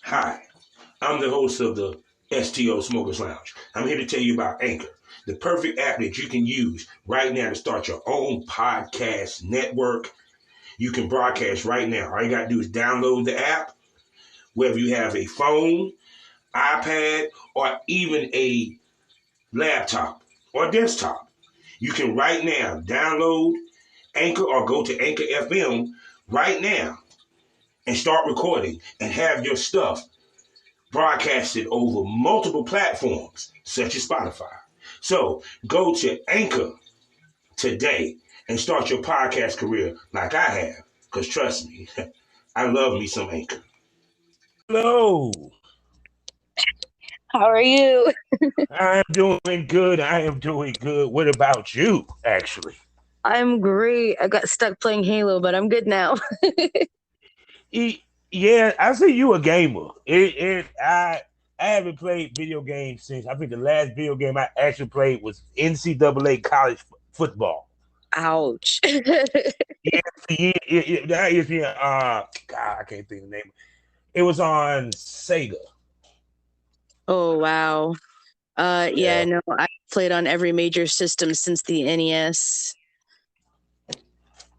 Hi, I'm the host of the STO Smokers Lounge. I'm here to tell you about Anchor, the perfect app that you can use right now to start your own podcast network. You can broadcast right now. All you got to do is download the app, whether you have a phone, iPad, or even a laptop or desktop. You can right now download Anchor or go to Anchor FM right now and start recording and have your stuff broadcasted over multiple platforms such as Spotify. So go to Anchor today and start your podcast career like I have. Because trust me, I love me some Anchor. Hello. How are you? I am doing good. What about you, actually? I'm great. I got stuck playing Halo, but I'm good now. Yeah, I see you a gamer. I haven't played video games since I think the last video game I actually played was NCAA college football. Ouch. That is God, I can't think of the name. It was on Sega. Oh, wow. Yeah, no, I played on every major system since the NES.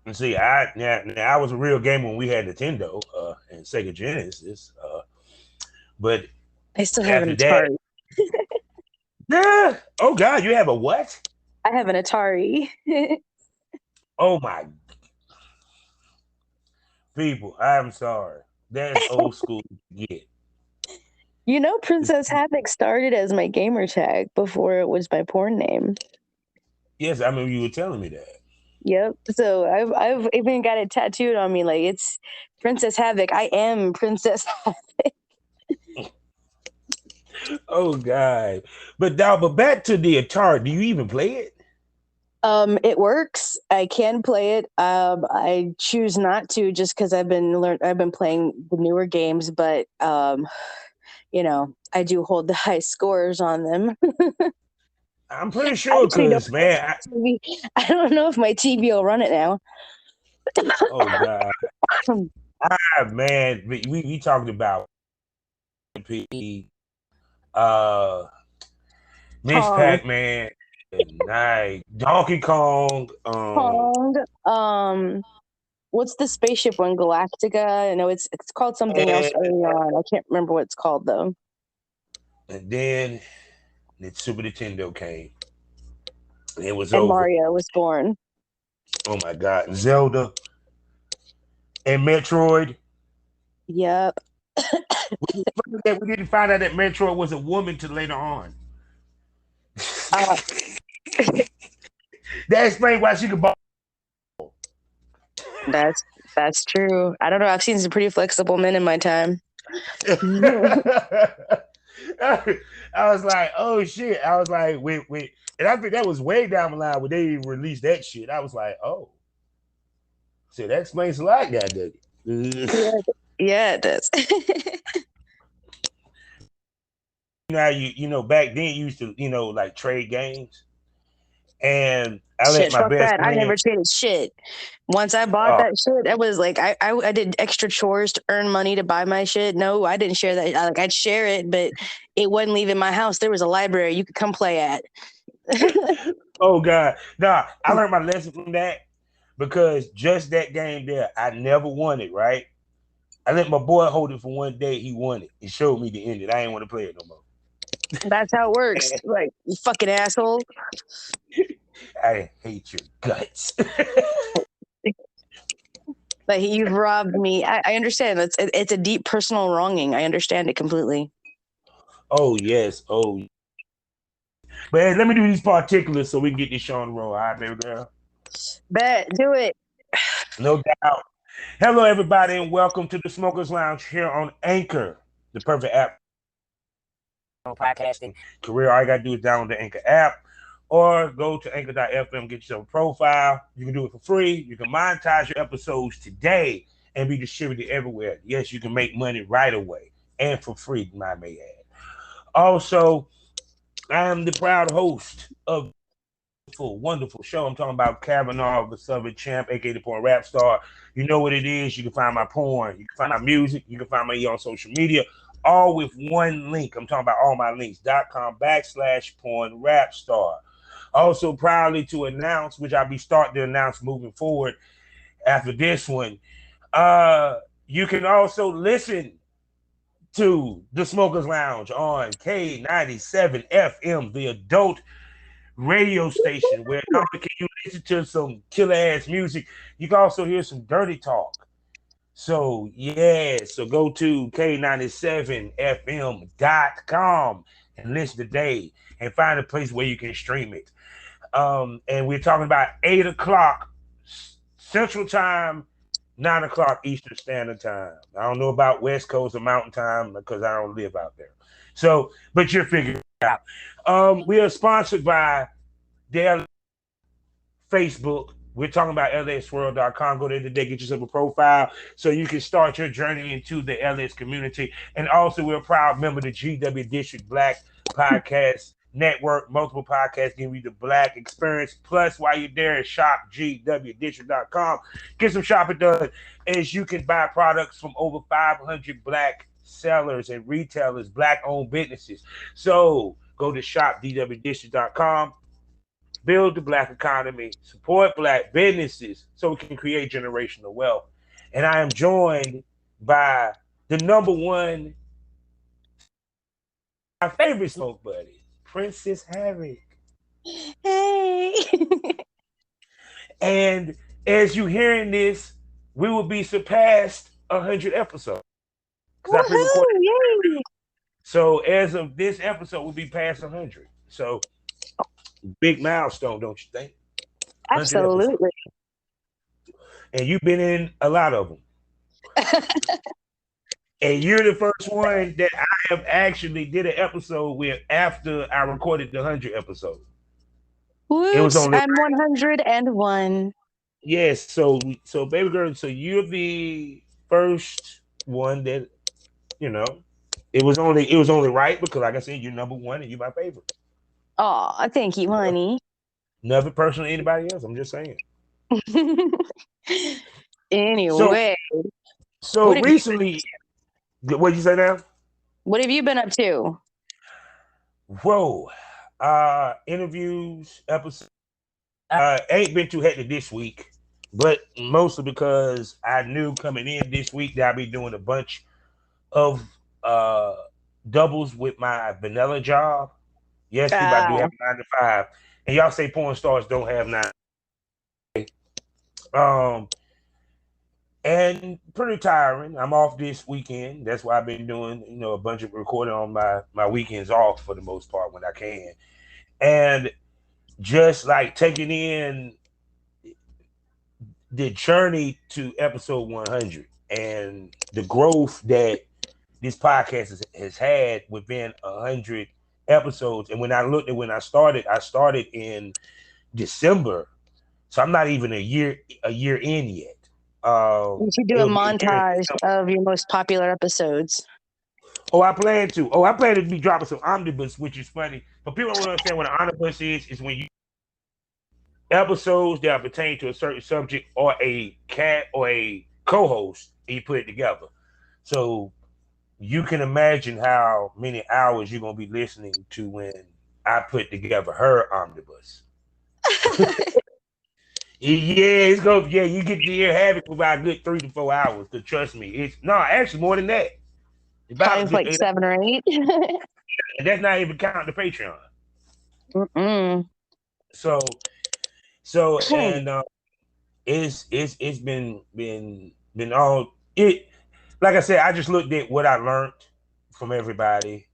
And see, I was a real gamer when we had Nintendo and Sega Genesis, but I still have an Atari. Oh God, you have a what? I have an Atari. Oh my people, I'm sorry. That's old school to get. You know, Princess Havoc started as my gamer tag before it was my porn name. Yes, I remember you were telling me that. Yep. So I've even got it tattooed on me, like it's Princess Havoc. I am Princess Havoc. Oh God. But back to the Atari. Do you even play it? It works. I can play it. I choose not to just because I've been playing the newer games, but you know, I do hold the high scores on them. I'm pretty sure because man, I don't know if my TV will run it now. Oh God. Man, we talked about Miss Pac-Man, night, Donkey Kong, what's the spaceship one? Galactica? No, it's called something else early on. I can't remember what it's called though. And then the Super Nintendo came. It was and over. Mario was born. Oh my God. Zelda and Metroid. Yep. we didn't find out that Metroid was a woman till later on. That explains why she could ball. That's true. I don't know. I've seen some pretty flexible men in my time. I was like, oh shit. I was like, wait. And I think that was way down the line when they released that shit. I was like, oh. So that explains a lot, goddamn it. Yeah, it does. You know, back then you used to, like trade games. And I let my best friend. I never traded shit. Once I bought that shit, that was like I did extra chores to earn money to buy my shit. No, I didn't share that. I'd share it, but it wasn't leaving my house. There was a library you could come play at. Oh God. Nah, I learned my lesson from that because just that game there, I never won it, right? I let my boy hold it for one day, he won it. He showed me the ending. I didn't want to play it no more. That's how it works. Like, you fucking asshole. I hate your guts. Like, you've robbed me. I understand. It's a deep personal wronging. I understand it completely. Oh, yes. Oh. But hey, let me do these particulars so we can get this show on the road. All right, baby girl? Bet. Do it. No doubt. Hello, everybody, and welcome to the Smokers Lounge here on Anchor, the perfect app on podcasting career. All you got to do is download the Anchor app or go to anchor.fm, get yourself a profile. You can do it for free. You can monetize your episodes today and be distributed everywhere. Yes, you can make money right away and for free, I may add. Also, I am the proud host of wonderful show. I'm talking about Kavanaugh, the Southern Champ, aka the PornRapStar. You know what it is. You can find my porn. You can find my music. You can find me on social media. all with one link. I'm talking about all my links.com/PornRapStar. Also proudly to announce, which I'll be starting to announce moving forward after this one, you can also listen to the Smokers Lounge on K97 FM, the adult radio station, where not only can you listen to some killer ass music, you can also hear some dirty talk. So yeah, so go to K97FM.com and listen today and find a place where you can stream it. And we're talking about 8 o'clock Central Time, 9 o'clock Eastern Standard Time. I don't know about West Coast or Mountain Time because I don't live out there. So, but you're figuring it out. We are sponsored by their Facebook. We're talking about LSworld.com. Go there today, get yourself a profile so you can start your journey into the LS community. And also, we're a proud member of the GW District Black Podcast Network. Multiple podcasts giving you the Black experience. Plus, while you're there, shop GWDistrict.com. Get some shopping done as you can buy products from over 500 Black sellers and retailers, Black-owned businesses. So go to shopdwdistrict.com. Build the Black economy, support Black businesses so we can create generational wealth. And I am joined by the number one, my favorite smoke buddy, Princess Havoc. Hey. And as you hearing this, we will be surpassed 100 episodes. I pre-recorded. Yay. So as of this episode, we'll be past 100. So big milestone, don't you think? Absolutely. And you've been in a lot of them. And you're the first one that I have actually did an episode with after I recorded the 100 episode. Whoops, it was only I'm 101. Yes, so baby girl, so you're the first one that, you know, it was only right because like I said, you're number one and you're my favorite. Oh, thank you, honey. Never personal to anybody else. I'm just saying. Anyway. So recently, what'd you say now? What have you been up to? Whoa. Interviews, episodes. Ain't been too hectic this week, but mostly because I knew coming in this week that I'd be doing a bunch of doubles with my vanilla job. Yes, people, I do have 9 to 5. And y'all say porn stars don't have 9. And pretty tiring. I'm off this weekend. That's why I've been doing, a bunch of recording on my weekends off for the most part when I can. And just like taking in the journey to episode 100 and the growth that this podcast has had within 100 episodes. And when I looked at when I started in December. So I'm not even a year in yet. You should do a montage of your most popular episodes. I plan to be dropping some omnibus, which is funny. But people don't understand what an omnibus is when you episodes that pertain to a certain subject or a cat or a co-host and you put it together. So you can imagine how many hours you're gonna be listening to when I put together her omnibus. You get to hear Havoc for about a good 3 to 4 hours. Because trust me, it's actually more than that. About like 7 or 8. And that's not even counting the Patreon. So and it's been all it. Like I said, I just looked at what I learned from everybody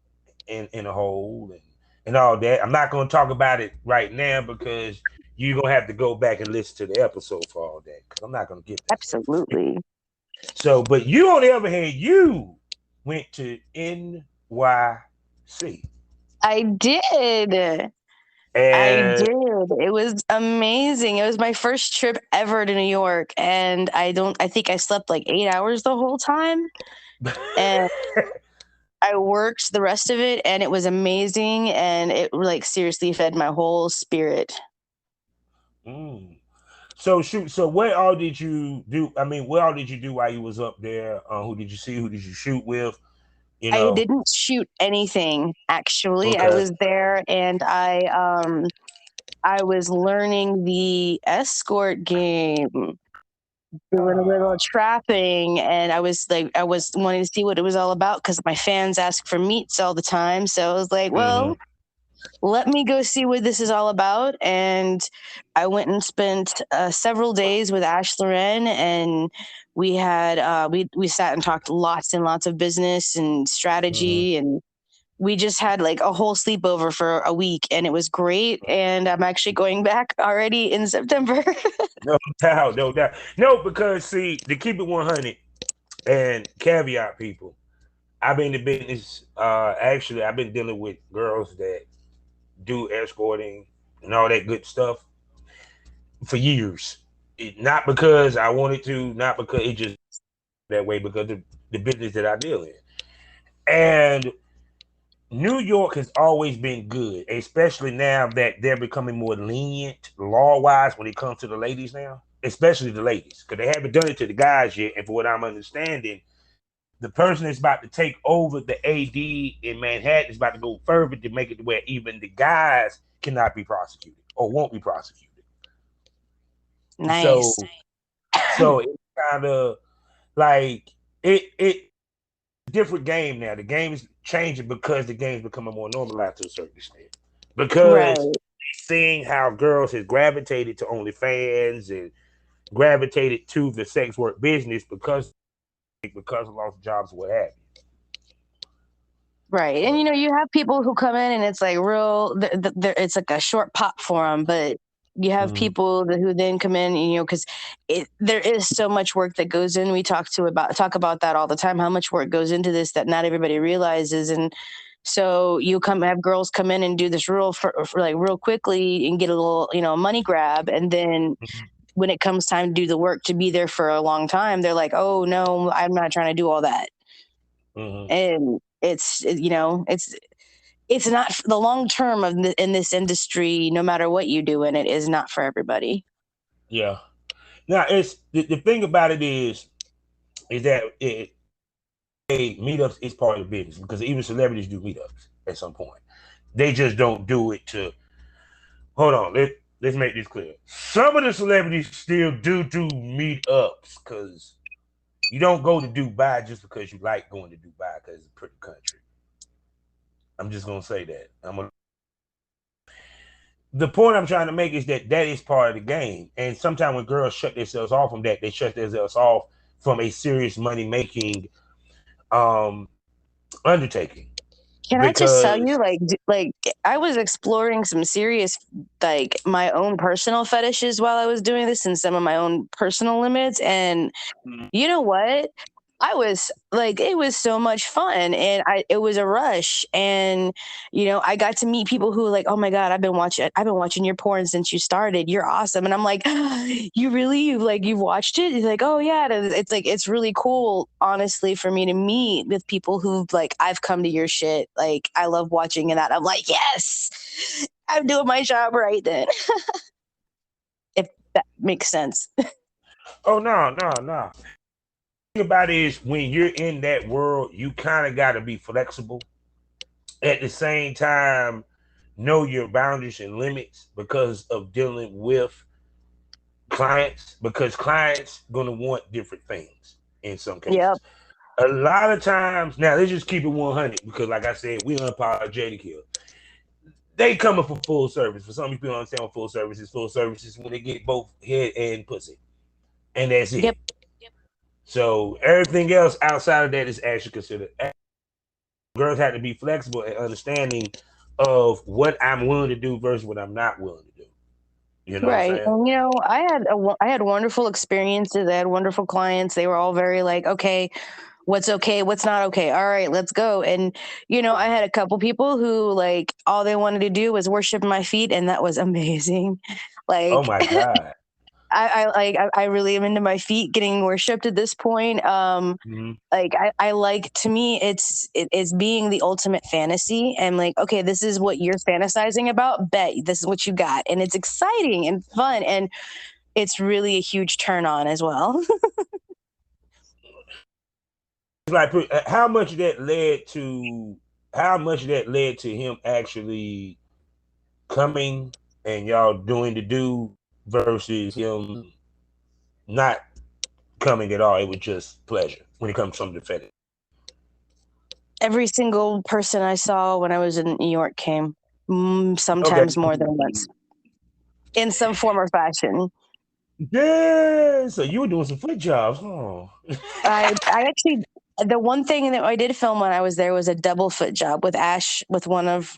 in a whole and all that. I'm not going to talk about it right now because you're going to have to go back and listen to the episode for all that because I'm not going to get that. Absolutely. So, but you, on the other hand, you went to NYC. I did. I did. It was amazing. It was my first trip ever to New York. And I think I slept like 8 hours the whole time. And I worked the rest of it and it was amazing. And it like seriously fed my whole spirit. So what all did you do? I mean, what all did you do while you was up there? Who did you see? Who did you shoot with? You I know. didn't shoot anything, actually. I Okay. was there and I was learning the escort game, doing a little trapping, and I was wanting to see what it was all about because my fans ask for meets all the time. So I was like, well, let me go see what this is all about. And I went and spent several days with Ash Loren, and we had we sat and talked lots and lots of business and strategy, and we just had like a whole sleepover for a week, and it was great. And I'm actually going back already in September. No doubt, no doubt. No, because see, to keep it 100 and caveat people, I've been in the business. Actually, I've been dealing with girls that do escorting and all that good stuff for years. Not because I wanted to, not because it just that way, because of the business that I deal in. And New York has always been good, especially now that they're becoming more lenient law-wise when it comes to the ladies now, especially the ladies, because they haven't done it to the guys yet. And for what I'm understanding, the person that's about to take over the AD in Manhattan is about to go further to make it to where even the guys cannot be prosecuted or won't be prosecuted. Nice. So it's kind of like it different game now. The game is changing because the game's becoming more normalized to a certain extent. Right. Because seeing how girls have gravitated to OnlyFans and gravitated to the sex work business because of lost jobs, what have you. Right. And you have people who come in and it's like real, it's like a short pop for them, but you have people who then come in, because there is so much work that goes in. We talk about that all the time, how much work goes into this that not everybody realizes. And so you have girls come in and do this real quickly and get a little, money grab. And then when it comes time to do the work, to be there for a long time, they're like, oh no, I'm not trying to do all that. And it's not the long term in this industry. No matter what you do in it, is not for everybody. Yeah. Now it's the thing about it is that meetups is part of the business because even celebrities do meetups at some point. They just don't do it to. Hold on, let's make this clear. Some of the celebrities still do meetups because you don't go to Dubai just because you like going to Dubai because it's a pretty country. I'm just gonna say that. The point I'm trying to make is that is part of the game. And sometimes when girls shut themselves off from that, they shut themselves off from a serious money making undertaking. Can I just tell you, like I was exploring some serious, like my own personal fetishes while I was doing this and some of my own personal limits. And you know what? I was like, it was so much fun, and it was a rush, and I got to meet people who were like, oh my god, I've been watching your porn since you started. You're awesome, and I'm like, you've watched it? He's like, oh yeah, it's like it's really cool, honestly, for me to meet with people who like I've come to your shit. Like I love watching that. I'm like, yes, I'm doing my job right then. If that makes sense. Oh no. The thing about it is when you're in that world, you kind of got to be flexible. At the same time, know your boundaries and limits because of dealing with clients. Because clients gonna want different things in some cases. Yep. A lot of times, now let's just keep it 100 because, like I said, we unapologetic here. They coming for full service. For some people, understand what full service is. Full service is when they get both head and pussy, and that's it. Yep. So everything else outside of that is actually considered. Girls have to be flexible and understanding of what I'm willing to do versus what I'm not willing to do. You know Right. what I'm saying? And I had wonderful experiences. I had wonderful clients. They were all very like, okay, what's not okay. All right, let's go. And I had a couple people who like all they wanted to do was worship my feet, and that was amazing. Like, Oh my god. I really am into my feet getting worshipped at this point. Like I like, to me, it's being the ultimate fantasy, and like, okay, this is what you're fantasizing about. Bet this is what you got, and it's exciting and fun, and it's really a huge turn on as well. like how much of that led to him actually coming and y'all doing the do versus him not coming at all. It was just pleasure when it comes from the fetish. Every single person I saw when I was in New York came, sometimes more than once, in some form or fashion. Yeah, so you were doing some foot jobs, huh? I actually, the one thing that I did film when I was there was a double foot job with Ash, with one of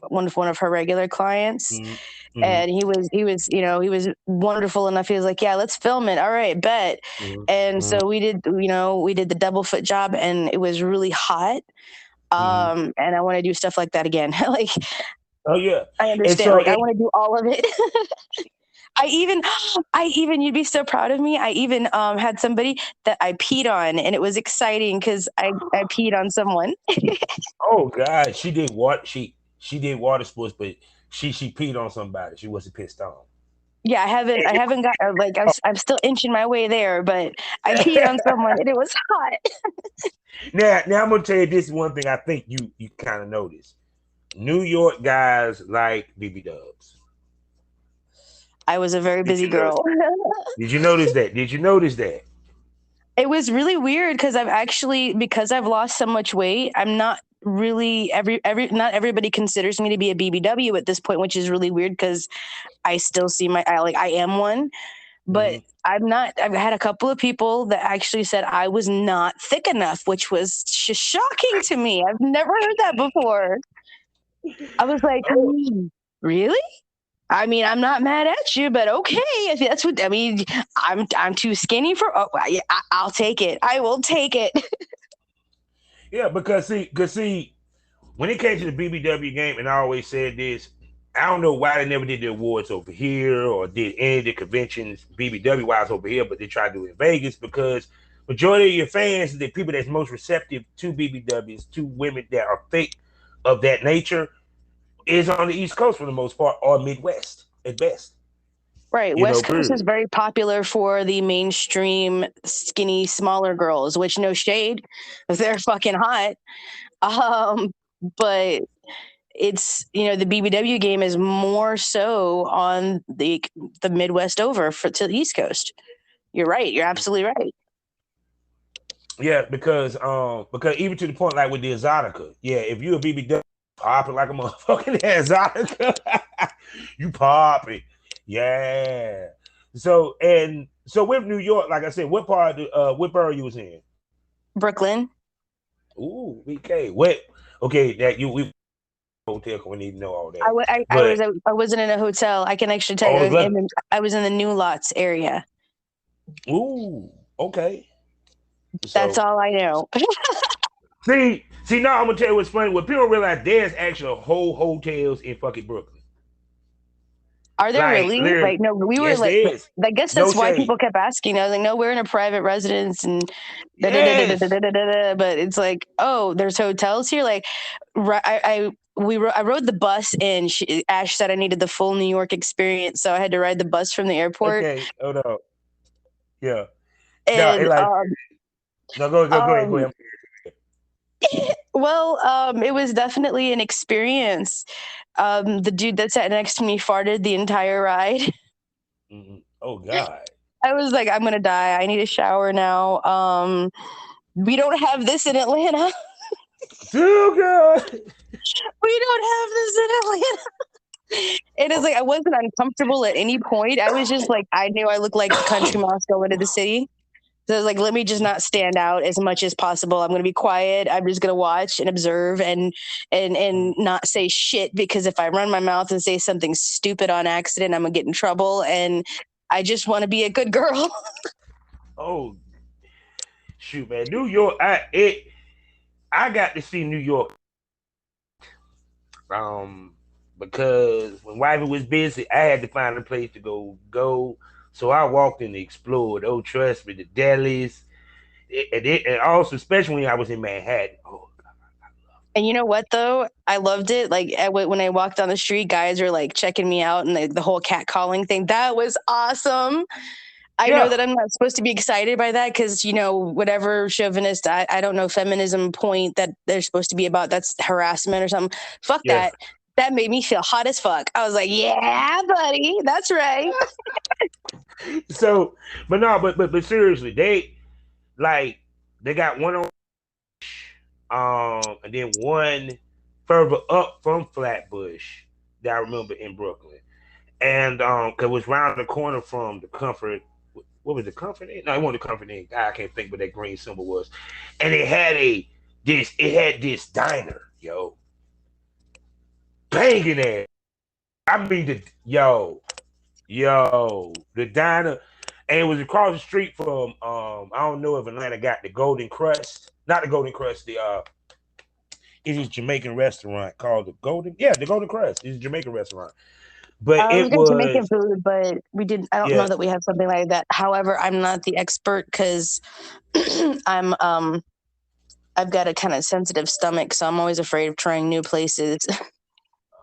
her regular clients. Mm-hmm. And he was wonderful enough. He was like, yeah, let's film it. All right, bet. Mm-hmm. And so we did the double foot job, and it was really hot. And I want to do stuff like that again. Like, oh yeah, I understand. Like, I want to do all of it. I even, you'd be so proud of me. I even had somebody that I peed on, and it was exciting because I peed on someone. oh God, she did what? She did water sports, but she peed on somebody. She wasn't pissed on. Yeah, I haven't got, like, I'm still inching my way there, but I peed on someone, and it was hot. Now I'm gonna tell you this one thing. I think you kind of noticed. New York guys like BBWs. I was a very busy girl. Did you notice that? It was really weird because because I've lost so much weight, I'm not really not everybody considers me to be a BBW at this point, which is really weird because I still see I am one, but I'm not. I've had a couple of people that actually said I was not thick enough, which was just shocking to me. I've never heard that before. I was like, really? I mean, I'm not mad at you, but okay, if that's what I mean. I'm too skinny for. Oh, I'll take it. I will take it. Yeah, because see, when it came to the BBW game, and I always said this, I don't know why they never did the awards over here or did any of the conventions BBW wise over here, but they tried to do it in Vegas because majority of your fans, the people that's most receptive to BBWs, to women that are fake of that nature, is on the East Coast for the most part, or Midwest at best. Right. West Coast is very popular for the mainstream skinny, smaller girls, which, no shade, they're fucking hot. But it's, the BBW game is more so on the Midwest over to the East Coast. You're right. You're absolutely right. Yeah, because even to the point like with the Exotica, yeah, if you're a BBW popping like a motherfucking Exotica, you popping. Yeah. So with New York, like I said, what part of what borough you was in? Brooklyn. Ooh, BK. What? Okay, that we hotel. We need to know all that. I wasn't in a hotel. I can actually tell you. I was in the New Lots area. Ooh, okay. That's all I know. see, now I'm gonna tell you what's funny. When people realize there's actually whole hotels in fucking Brooklyn. Are there really? Like, no, we were like, I guess that's why people kept asking. I was like, no, we're in a private residence, and but it's like, oh, there's hotels here. Like, I rode the bus in. Ash said I needed the full New York experience, so I had to ride the bus from the airport. Okay, hold on. Yeah. And no, go ahead. Well, it was definitely an experience. The dude that sat next to me farted the entire ride. Mm-hmm. Oh God! I was like, I'm gonna die. I need a shower now. We don't have this in Atlanta. Oh God! We don't have this in Atlanta. It is like I wasn't uncomfortable at any point. I was just like, I knew I looked like the country mouse going to the city. So I was like, let me just not stand out as much as possible. I'm going to be quiet. I'm just going to watch and observe and not say shit, because if I run my mouth and say something stupid on accident, I'm going to get in trouble. And I just want to be a good girl. Oh, shoot, man. New York, I got to see New York. Because when Wifey was busy, I had to find a place to go. So I walked and explored. Oh, trust me, the delis, and also especially when I was in Manhattan. Oh God, I love it. And you know what though? I loved it. Like when I walked down the street, guys are like checking me out, and the whole catcalling thing. That was awesome. I know that I'm not supposed to be excited by that because, whatever chauvinist, I don't know, feminism point that they're supposed to be about, that's harassment or something. Fuck Yeah. that. That made me feel hot as fuck. I was like, yeah, buddy, that's right. So, but seriously, they got one on, and then one further up from Flatbush that I remember in Brooklyn, and cause it was round the corner from the Comfort. What was the Comfort Inn? No, it wasn't the Comfort Inn. I can't think what that green symbol was, and it had this diner, yo, banging ass. I mean the diner, and it was across the street from I don't know if Atlanta got the Golden Crust, not the Golden Crust, it is a Jamaican restaurant called the Golden Crust. It's a Jamaican restaurant, but We it got Jamaican was food, but I don't know that we have something like that. However, I'm not the expert because I've got a kind of sensitive stomach, so I'm always afraid of trying new places.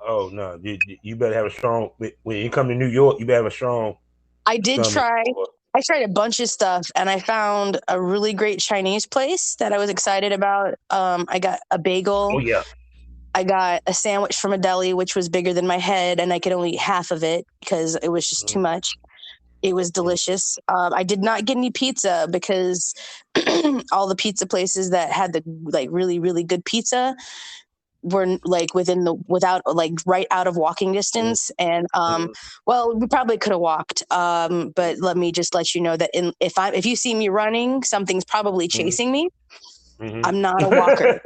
Oh no, you better have a strong. When you come to New York, you better have a strong. I tried a bunch of stuff, and I found a really great Chinese place that I was excited about. I got a bagel. Oh yeah. I got a sandwich from a deli, which was bigger than my head, and I could only eat half of it because it was just too much. It was delicious. I did not get any pizza because all the pizza places that had the really, really good pizza were right out of walking distance. And well, we probably could have walked. But let me just let you know that if you see me running, something's probably chasing me. I'm not a walker.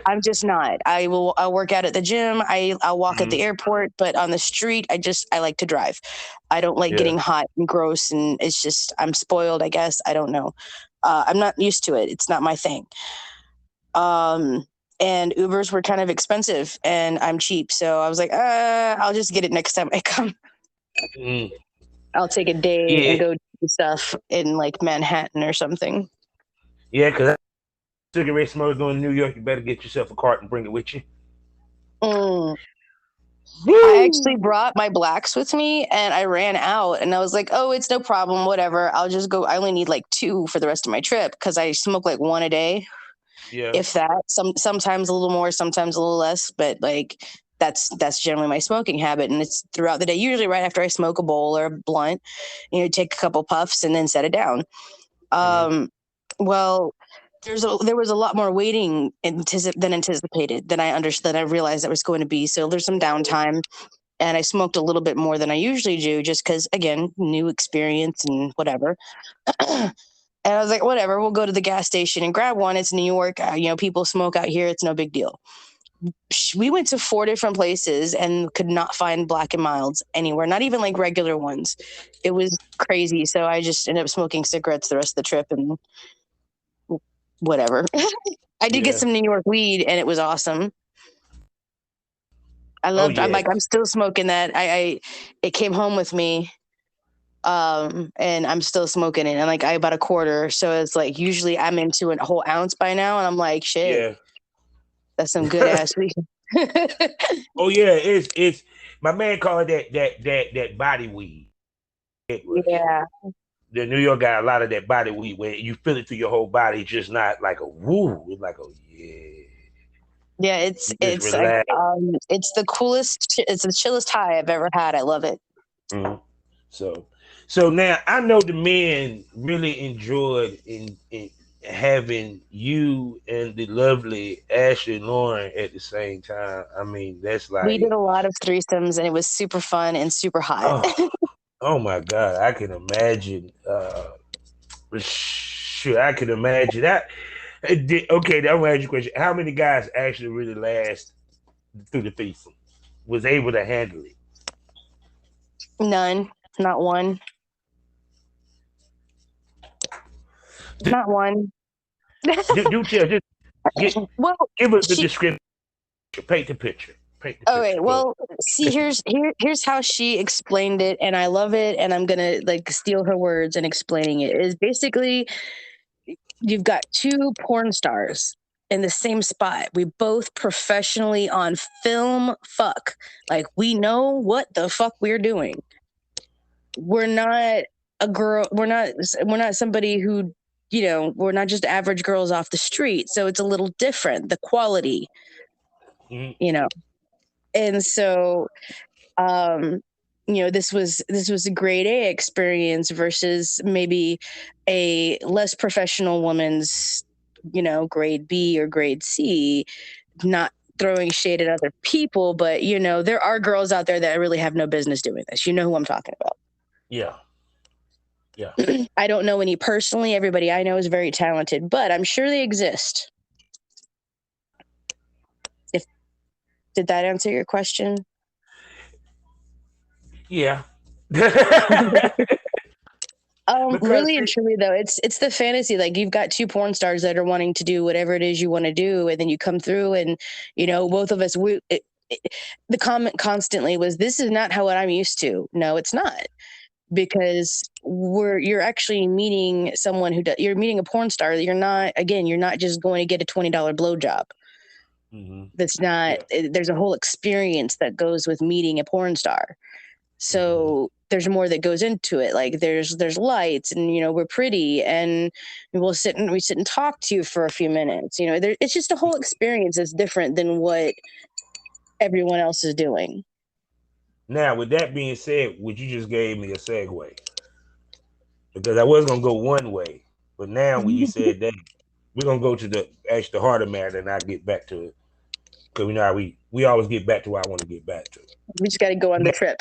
I'm just not. I'll work out at the gym. I'll walk at the airport, but on the street, I like to drive. I don't like getting hot and gross, and it's just, I'm spoiled, I guess. I don't know. I'm not used to it. It's not my thing. And Ubers were kind of expensive, and I'm cheap. So I was like, I'll just get it next time I come. I'll take a day and go do stuff in like Manhattan or something. Yeah, because cigarette smokers going to New York, you better get yourself a cart and bring it with you. I actually brought my blacks with me, and I ran out, and I was like, oh, it's no problem, whatever. I'll just go. I only need like 2 for the rest of my trip because I smoke like 1 a day. Yeah. If that, sometimes a little more, sometimes a little less, but like that's generally my smoking habit, and it's throughout the day. Usually right after I smoke a bowl or a blunt, take a couple puffs and then set it down. Well, there was a lot more waiting than anticipated than I realized that was going to be. So there's some downtime, and I smoked a little bit more than I usually do, just because, again, new experience and whatever. And I was like, whatever, we'll go to the gas station and grab one. It's New York. People smoke out here. It's no big deal. We went to 4 different places and could not find Black and Milds anywhere, not even like regular ones. It was crazy. So I just ended up smoking cigarettes the rest of the trip and whatever. I did get some New York weed, and it was awesome. I loved. I'm still smoking that. It came home with me. And I'm still smoking it, and like I bought a quarter, so it's like usually I'm into a whole ounce by now, and I'm like, shit, that's some good ass weed. Oh yeah, it's my man called that body weed. Yeah, the New York got a lot of that body weed where you feel it through your whole body. It's just not like a woo. It's like a yeah. It's the coolest. It's the chillest high I've ever had. I love it. So now I know the men really enjoyed in having you and the lovely Ashley Lauren at the same time. I mean, that's like we did a lot of threesomes, and it was super fun and super hot. Oh my God, I can imagine. Sure, I can imagine that. Okay, I'm gonna ask you a question. How many guys actually really last through the threesome? Was able to handle it? None, not one. Not one. Do tell. Just give us the description. Paint the picture. Okay, well, see, here's how she explained it, and I love it, and I'm gonna like steal her words and explaining it. Is basically you've got 2 porn stars in the same spot. We both professionally on film fuck. Like we know what the fuck we're doing. we're not a girl. We're not somebody who, we're not just average girls off the street. So it's a little different, the quality, and so, this was a grade A experience versus maybe a less professional woman's, grade B or grade C. Not throwing shade at other people, but there are girls out there that really have no business doing this. You know who I'm talking about. Yeah. I don't know any personally. Everybody I know is very talented, but I'm sure they exist. Did that answer your question? Yeah. Really and truly though, it's the fantasy. Like, you've got two porn stars that are wanting to do whatever it is you want to do, and then you come through, and both of us. The comment constantly was, "This is not how what I'm used to." No, it's not, because you're actually meeting someone you're meeting a porn star. You're not just going to get a $20 blowjob. That's not. There's a whole experience that goes with meeting a porn star. So there's more that goes into it. Like, there's lights, and we're pretty, and we sit and talk to you for a few minutes. It's just a whole experience that's different than what everyone else is doing. Now, with that being said, would you just gave me a segue, because I was gonna go one way, but now when you said that, we're gonna go to the heart of matter, and I get back to it, because we know how we always get back to what I want to get back to. We just got to go on the trip.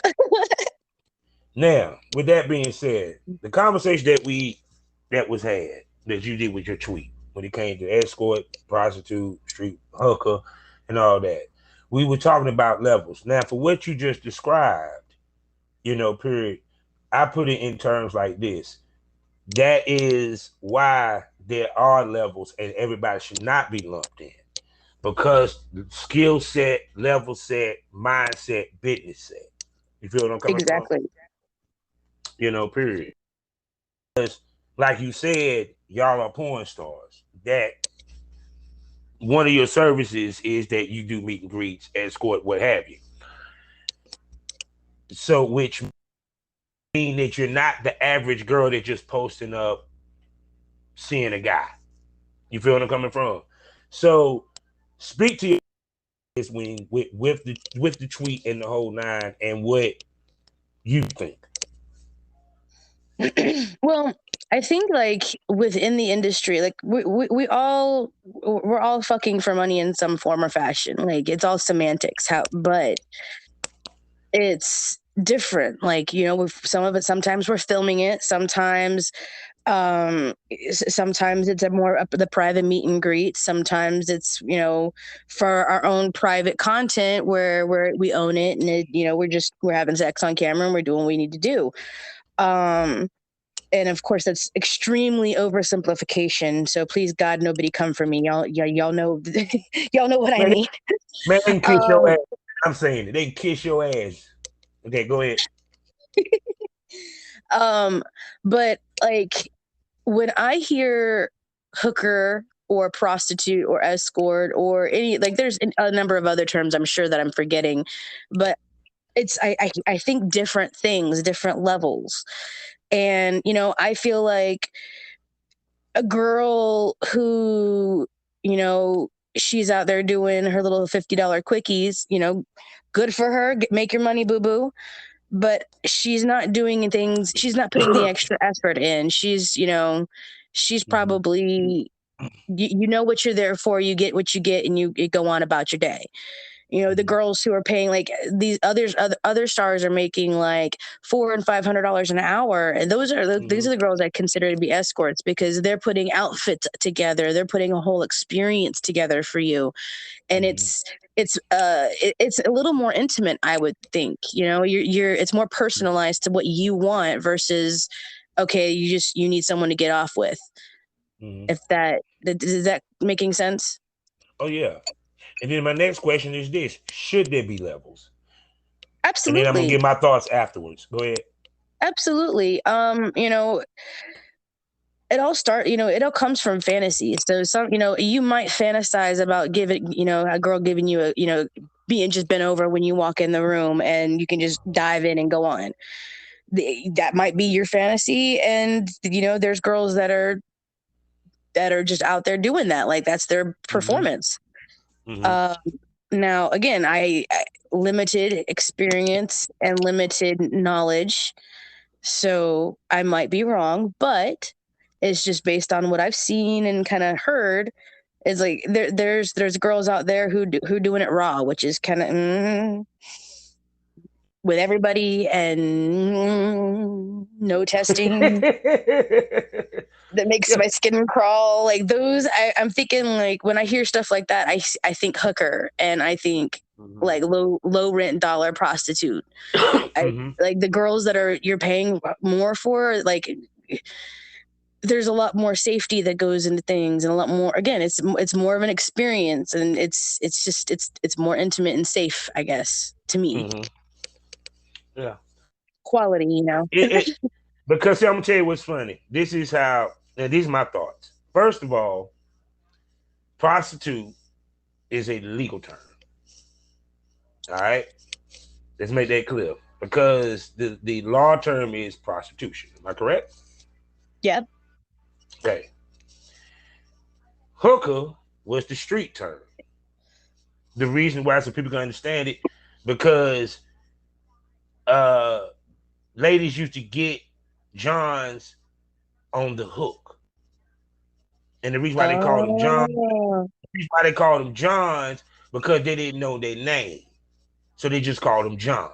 Now, with that being said, the conversation that was had, that you did with your tweet, when it came to escort, prostitute, street hooker, and all that, we were talking about levels. Now, for what you just described, period, I put it in terms like this. That is why there are levels, and everybody should not be lumped in, because skill set, level set, mindset, business set. You feel what I'm coming from? Exactly. Period. Because, like you said, y'all are porn stars. That one of your services is that you do meet and greets, escort, what have you. So, which means that you're not the average girl that just posting up, seeing a guy. You feel what I'm coming from? So, speak to this with the tweet and the whole nine, and what you think. Well, I think, like, within the industry, like, we're all fucking for money in some form or fashion. Like, it's all semantics, but it's different. Like, some of it, sometimes we're filming it, sometimes it's the private meet and greet, sometimes it's for our own private content where we own it, and we're having sex on camera, and we're doing what we need to do. And of course, that's extremely oversimplification. So please, God, nobody come for me. Y'all know, y'all know what I mean. Man, kiss your ass. I'm saying it. They can kiss your ass. Okay, go ahead. But, like, when I hear hooker or prostitute or escort or any, like, there's a number of other terms I'm sure that I'm forgetting, but I think different things, different levels. And, I feel like a girl who, she's out there doing her little $50 quickies, good for her, make your money, boo-boo. But she's not doing things, she's not putting the extra effort in. She's probably, you know what you're there for, you get what you get, and you go on about your day. The girls who are paying, like, these other stars are making like $400 and $500 an hour, and these are the girls I consider to be escorts, because they're putting outfits together, they're putting a whole experience together for you, and it's a little more intimate, I would think. It's more personalized to what you want versus, okay, you need someone to get off with. If is that making sense? Oh yeah. And then my next question is this: should there be levels? Absolutely. And then I'm gonna give my thoughts afterwards. Go ahead. Absolutely. It all comes from fantasy. So you might fantasize about a girl giving you being just bent over when you walk in the room, and you can just dive in and go on. that might be your fantasy, and there's girls that are just out there doing that, like that's their performance. Now again, I limited experience and limited knowledge, so I might be wrong, but it's just based on what I've seen and kind of heard. It's like there's girls out there who doing it raw, which is kind of with everybody and no testing. That makes my skin crawl. Like those, I'm thinking, like when I hear stuff like that, I think hooker, and I think like low rent dollar prostitute. Like the girls that you're paying more for, like there's a lot more safety that goes into things, and a lot more. Again, it's more of an experience, and it's more intimate and safe, I guess, to me. Yeah, quality, because see, I'm gonna tell you what's funny. This is how, and these are my thoughts. First of all, prostitute is a legal term. All right, let's make that clear, because the law term is prostitution. Am I correct? Yep. Okay. Hooker was the street term. The reason why, so people can understand it, because ladies used to get Johns on the hook. And the reason why they called them John, Johns, because they didn't know their name. So they just called them John.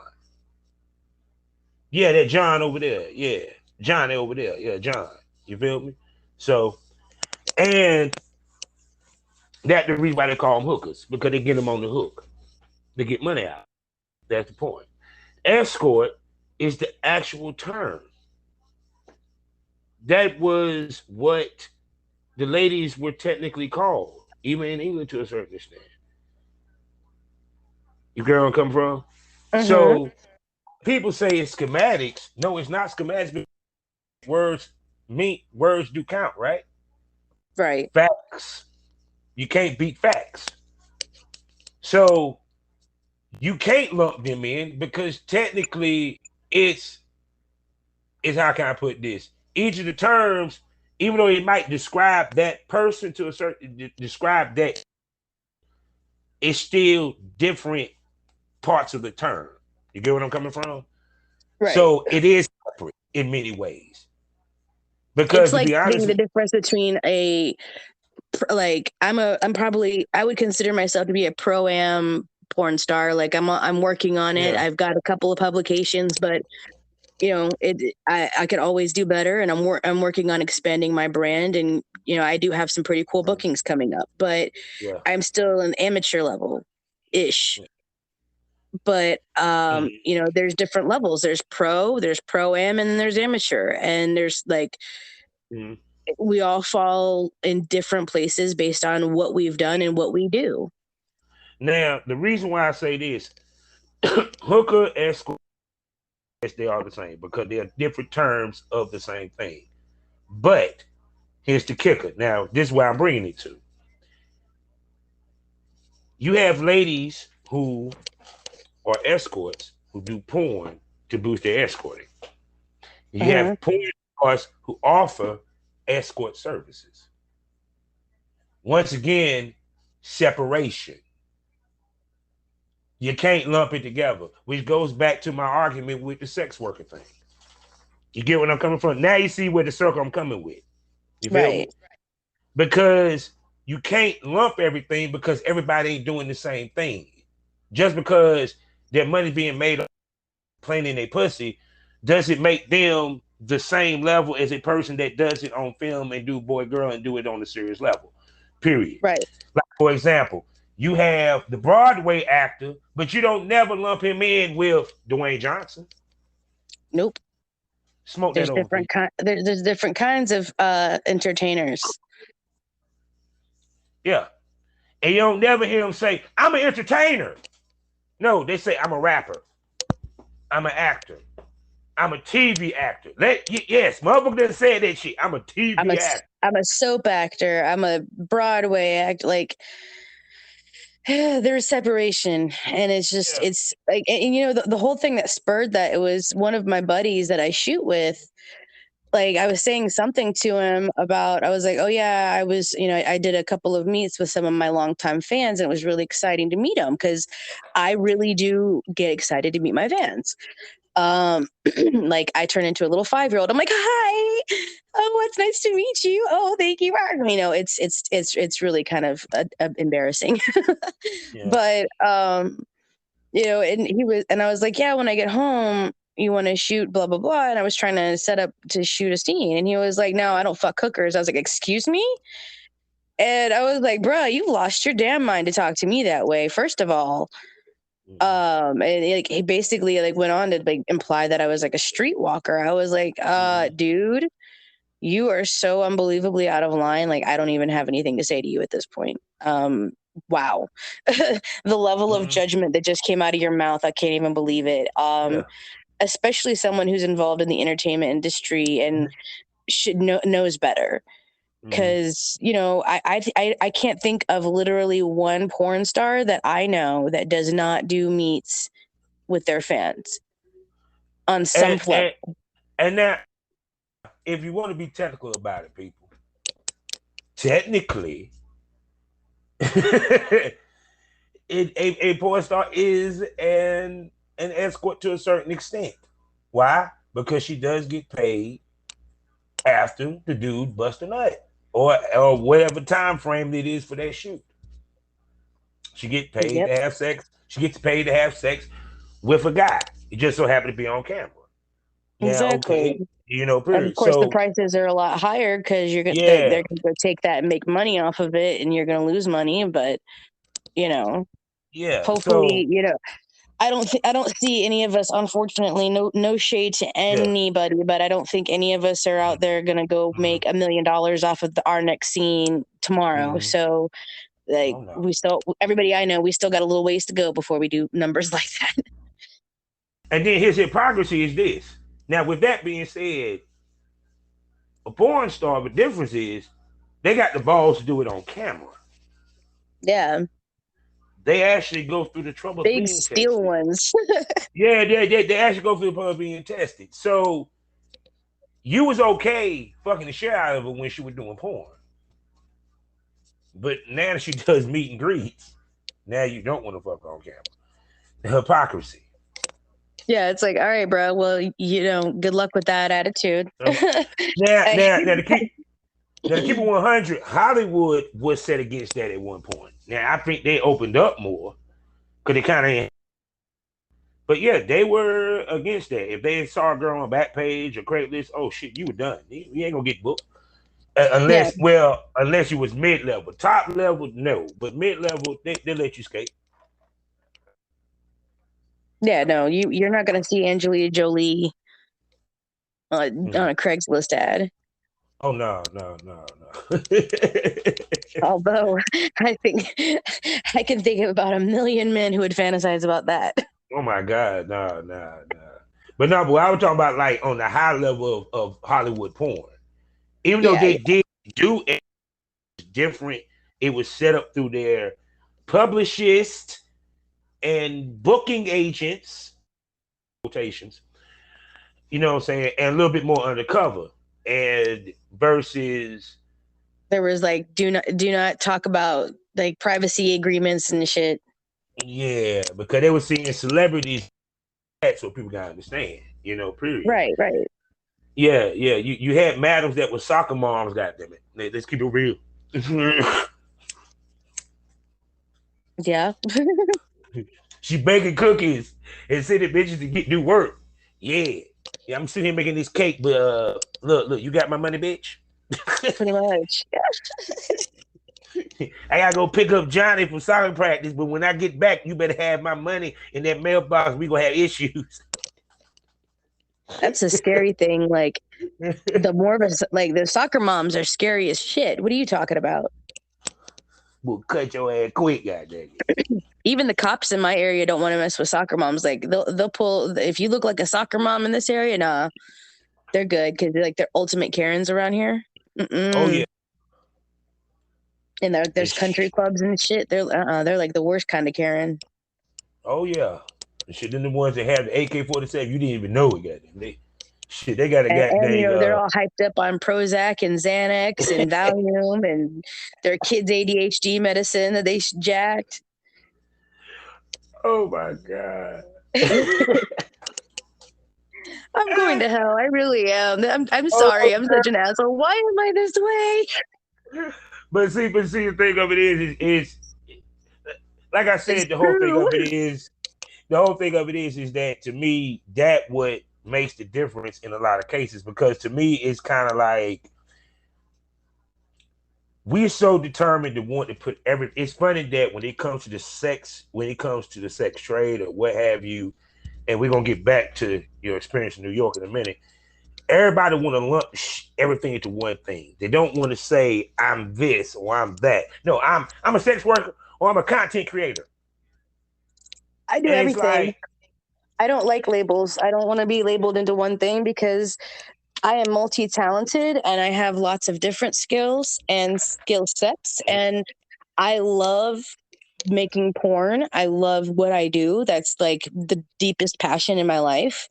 Yeah, that John over there. Yeah. John over there. Yeah, John. You feel me? So, and that's the reason why they call them hookers, because they get them on the hook. They get money out. That's the point. Escort is the actual term. That was what the ladies were technically called, even in England to a certain extent. You get where I'm coming from? So people say it's schematics. No, it's not schematics. Words do count, right? Right. Facts. You can't beat facts. So you can't lump them in, because technically it's how can I put this? Each of the terms, even though it might describe that person to a certain, describe that, it's still different parts of the term. You get what I'm coming from? Right. So it is separate in many ways. Because it's like to be honest, the difference between I would consider myself to be a pro-am porn star. Like I'm working on it. I've got a couple of publications, but I could always do better, and I'm working on expanding my brand, and I do have some pretty cool bookings coming up, but I'm still an amateur level ish. But there's different levels. There's pro-am, and then there's amateur, and there's like we all fall in different places based on what we've done and what we do. Now, the reason why I say this, hooker, escort, they are the same, because they are different terms of the same thing. But here's the kicker. Now, this is where I'm bringing it to. You have ladies who are escorts who do porn to boost their escorting. You have porn stars who offer escort services. Once again, separation. You can't lump it together, which goes back to my argument with the sex worker thing. You get what I'm coming from? Now you see where the circle I'm coming with. You feel me? Because you can't lump everything, because everybody ain't doing the same thing. Just because their money being made playing in their pussy, does it make them the same level as a person that does it on film and do boy girl and do it on a serious level? Period. Right. Like, for example, you have the Broadway actor, but you don't never lump him in with Dwayne Johnson. Nope. Smoke there's that different there's different kinds of entertainers. Yeah. And you don't never hear them say, I'm an entertainer. No, they say, I'm a rapper. I'm an actor. I'm a TV actor. Yes, motherfucker didn't say that shit. I'm a TV actor. I'm a soap actor. I'm a Broadway actor. Like, there's separation, and it's just it's like, and you know, the whole thing that spurred that, it was one of my buddies that I shoot with. Like, I was saying something to him about, I was like, oh yeah, I was, you know, I did a couple of meets with some of my longtime fans, and it was really exciting to meet them, because I really do get excited to meet my fans. Like, I turn into a little 5-year-old. I'm like, hi, oh, it's nice to meet you. Oh, thank you. You know, it's really kind of embarrassing. But you know, and I was like, yeah, when I get home, you want to shoot blah blah blah, and I was trying to set up to shoot a scene, and he was like, no, I don't fuck hookers. I was like, excuse me. And I was like, bruh, you lost your damn mind to talk to me that way, first of all. And like, he basically like went on to like imply that I was like a streetwalker. I was like, dude, you are so unbelievably out of line. Like, I don't even have anything to say to you at this point. Wow. The level of judgment that just came out of your mouth, I can't even believe it. Especially someone who's involved in the entertainment industry and knows better. Because, you know, I can't think of literally one porn star that I know that does not do meets with their fans on some level. And now, if you want to be technical about it, people, technically, a porn star is an escort to a certain extent. Why? Because she does get paid after the dude busts a nut, or whatever time frame it is for that shoot. She gets paid to have sex. She gets paid to have sex with a guy. It just so happened to be on camera. Exactly. Okay, you know, period. And of course, the prices are a lot higher because they're going to go take that and make money off of it, and you're going to lose money. But, you know, hopefully, you know, I don't see any of us, unfortunately, no shade to anybody, but I don't think any of us are out there going to go make $1 million off of our next scene tomorrow. So, like, everybody I know, we still got a little ways to go before we do numbers like that. And then his hypocrisy is this. Now, with that being said, a porn star, the difference is they got the balls to do it on camera. Yeah. They actually go through the trouble of being steel tested. Ones. Yeah, they actually go through the trouble of being tested. So you was okay fucking the shit out of her when she was doing porn. But now that she does meet and greets, now you don't want to fuck on camera. The hypocrisy. Yeah, it's like, all right, bro. Well, you know, good luck with that attitude. Now to keep it 100, Hollywood was set against that at one point. Now I think they opened up more because they kind of. But yeah, they were against that. If they saw a girl on Backpage or Craigslist, oh shit, you were done. You ain't gonna get booked unless you was mid-level. Top level, no, but mid-level, they let you skate. Yeah, no, you're not going to see Angelina Jolie on a Craigslist ad. Oh no. Although I think I can think of about 1 million men who would fantasize about that. Oh my God, no. But I was talking about like on the high level of Hollywood porn. Even though they did do it different, it was set up through their publicists and booking agents, quotations, you know what I'm saying, and a little bit more undercover, and versus there was like do not talk about like privacy agreements and shit. Yeah, because they were seeing celebrities, so people gotta understand, you know, period. Right. Yeah. You had madams that were soccer moms, goddammit. Let's keep it real. Yeah. She baking cookies and sending bitches to do work. Yeah, I'm sitting here making this cake, but look, you got my money, bitch. Pretty much. I gotta go pick up Johnny from soccer practice, but when I get back, you better have my money in that mailbox. We gonna have issues. That's a scary thing. Like the more of us, like the soccer moms are scary as shit. What are you talking about? We'll cut your ass quick, goddamn. Even the cops in my area don't want to mess with soccer moms. Like they'll pull, if you look like a soccer mom in this area, nah, they're good because they're ultimate Karens around here. Oh yeah. And there's country clubs and shit. They're like the worst kind of Karen. Oh yeah, shit. Then the ones that have the AK-47, you didn't even know it. Goddamn, they got a And they're goddamn. all hyped up on Prozac and Xanax and Valium and their kids' ADHD medicine that they jacked. Oh my god. I'm going to hell. I really am. I'm sorry. I'm such an asshole. Why am I this way? But see, the thing of it is like I said, It's the whole thing true. of it is that to me, that what makes the difference in a lot of cases, because to me, it's kind of like we're so determined to want to put everything. It's funny that when it comes to the sex trade or what have you, and we're gonna get back to your experience in New York in a minute. Everybody want to lump everything into one thing. They don't want to say I'm this or I'm that. No, I'm a sex worker or I'm a content creator. I do everything. I don't like labels. I don't want to be labeled into one thing because I am multi-talented and I have lots of different skills and skill sets. And I love making porn. I love what I do. That's like the deepest passion in my life.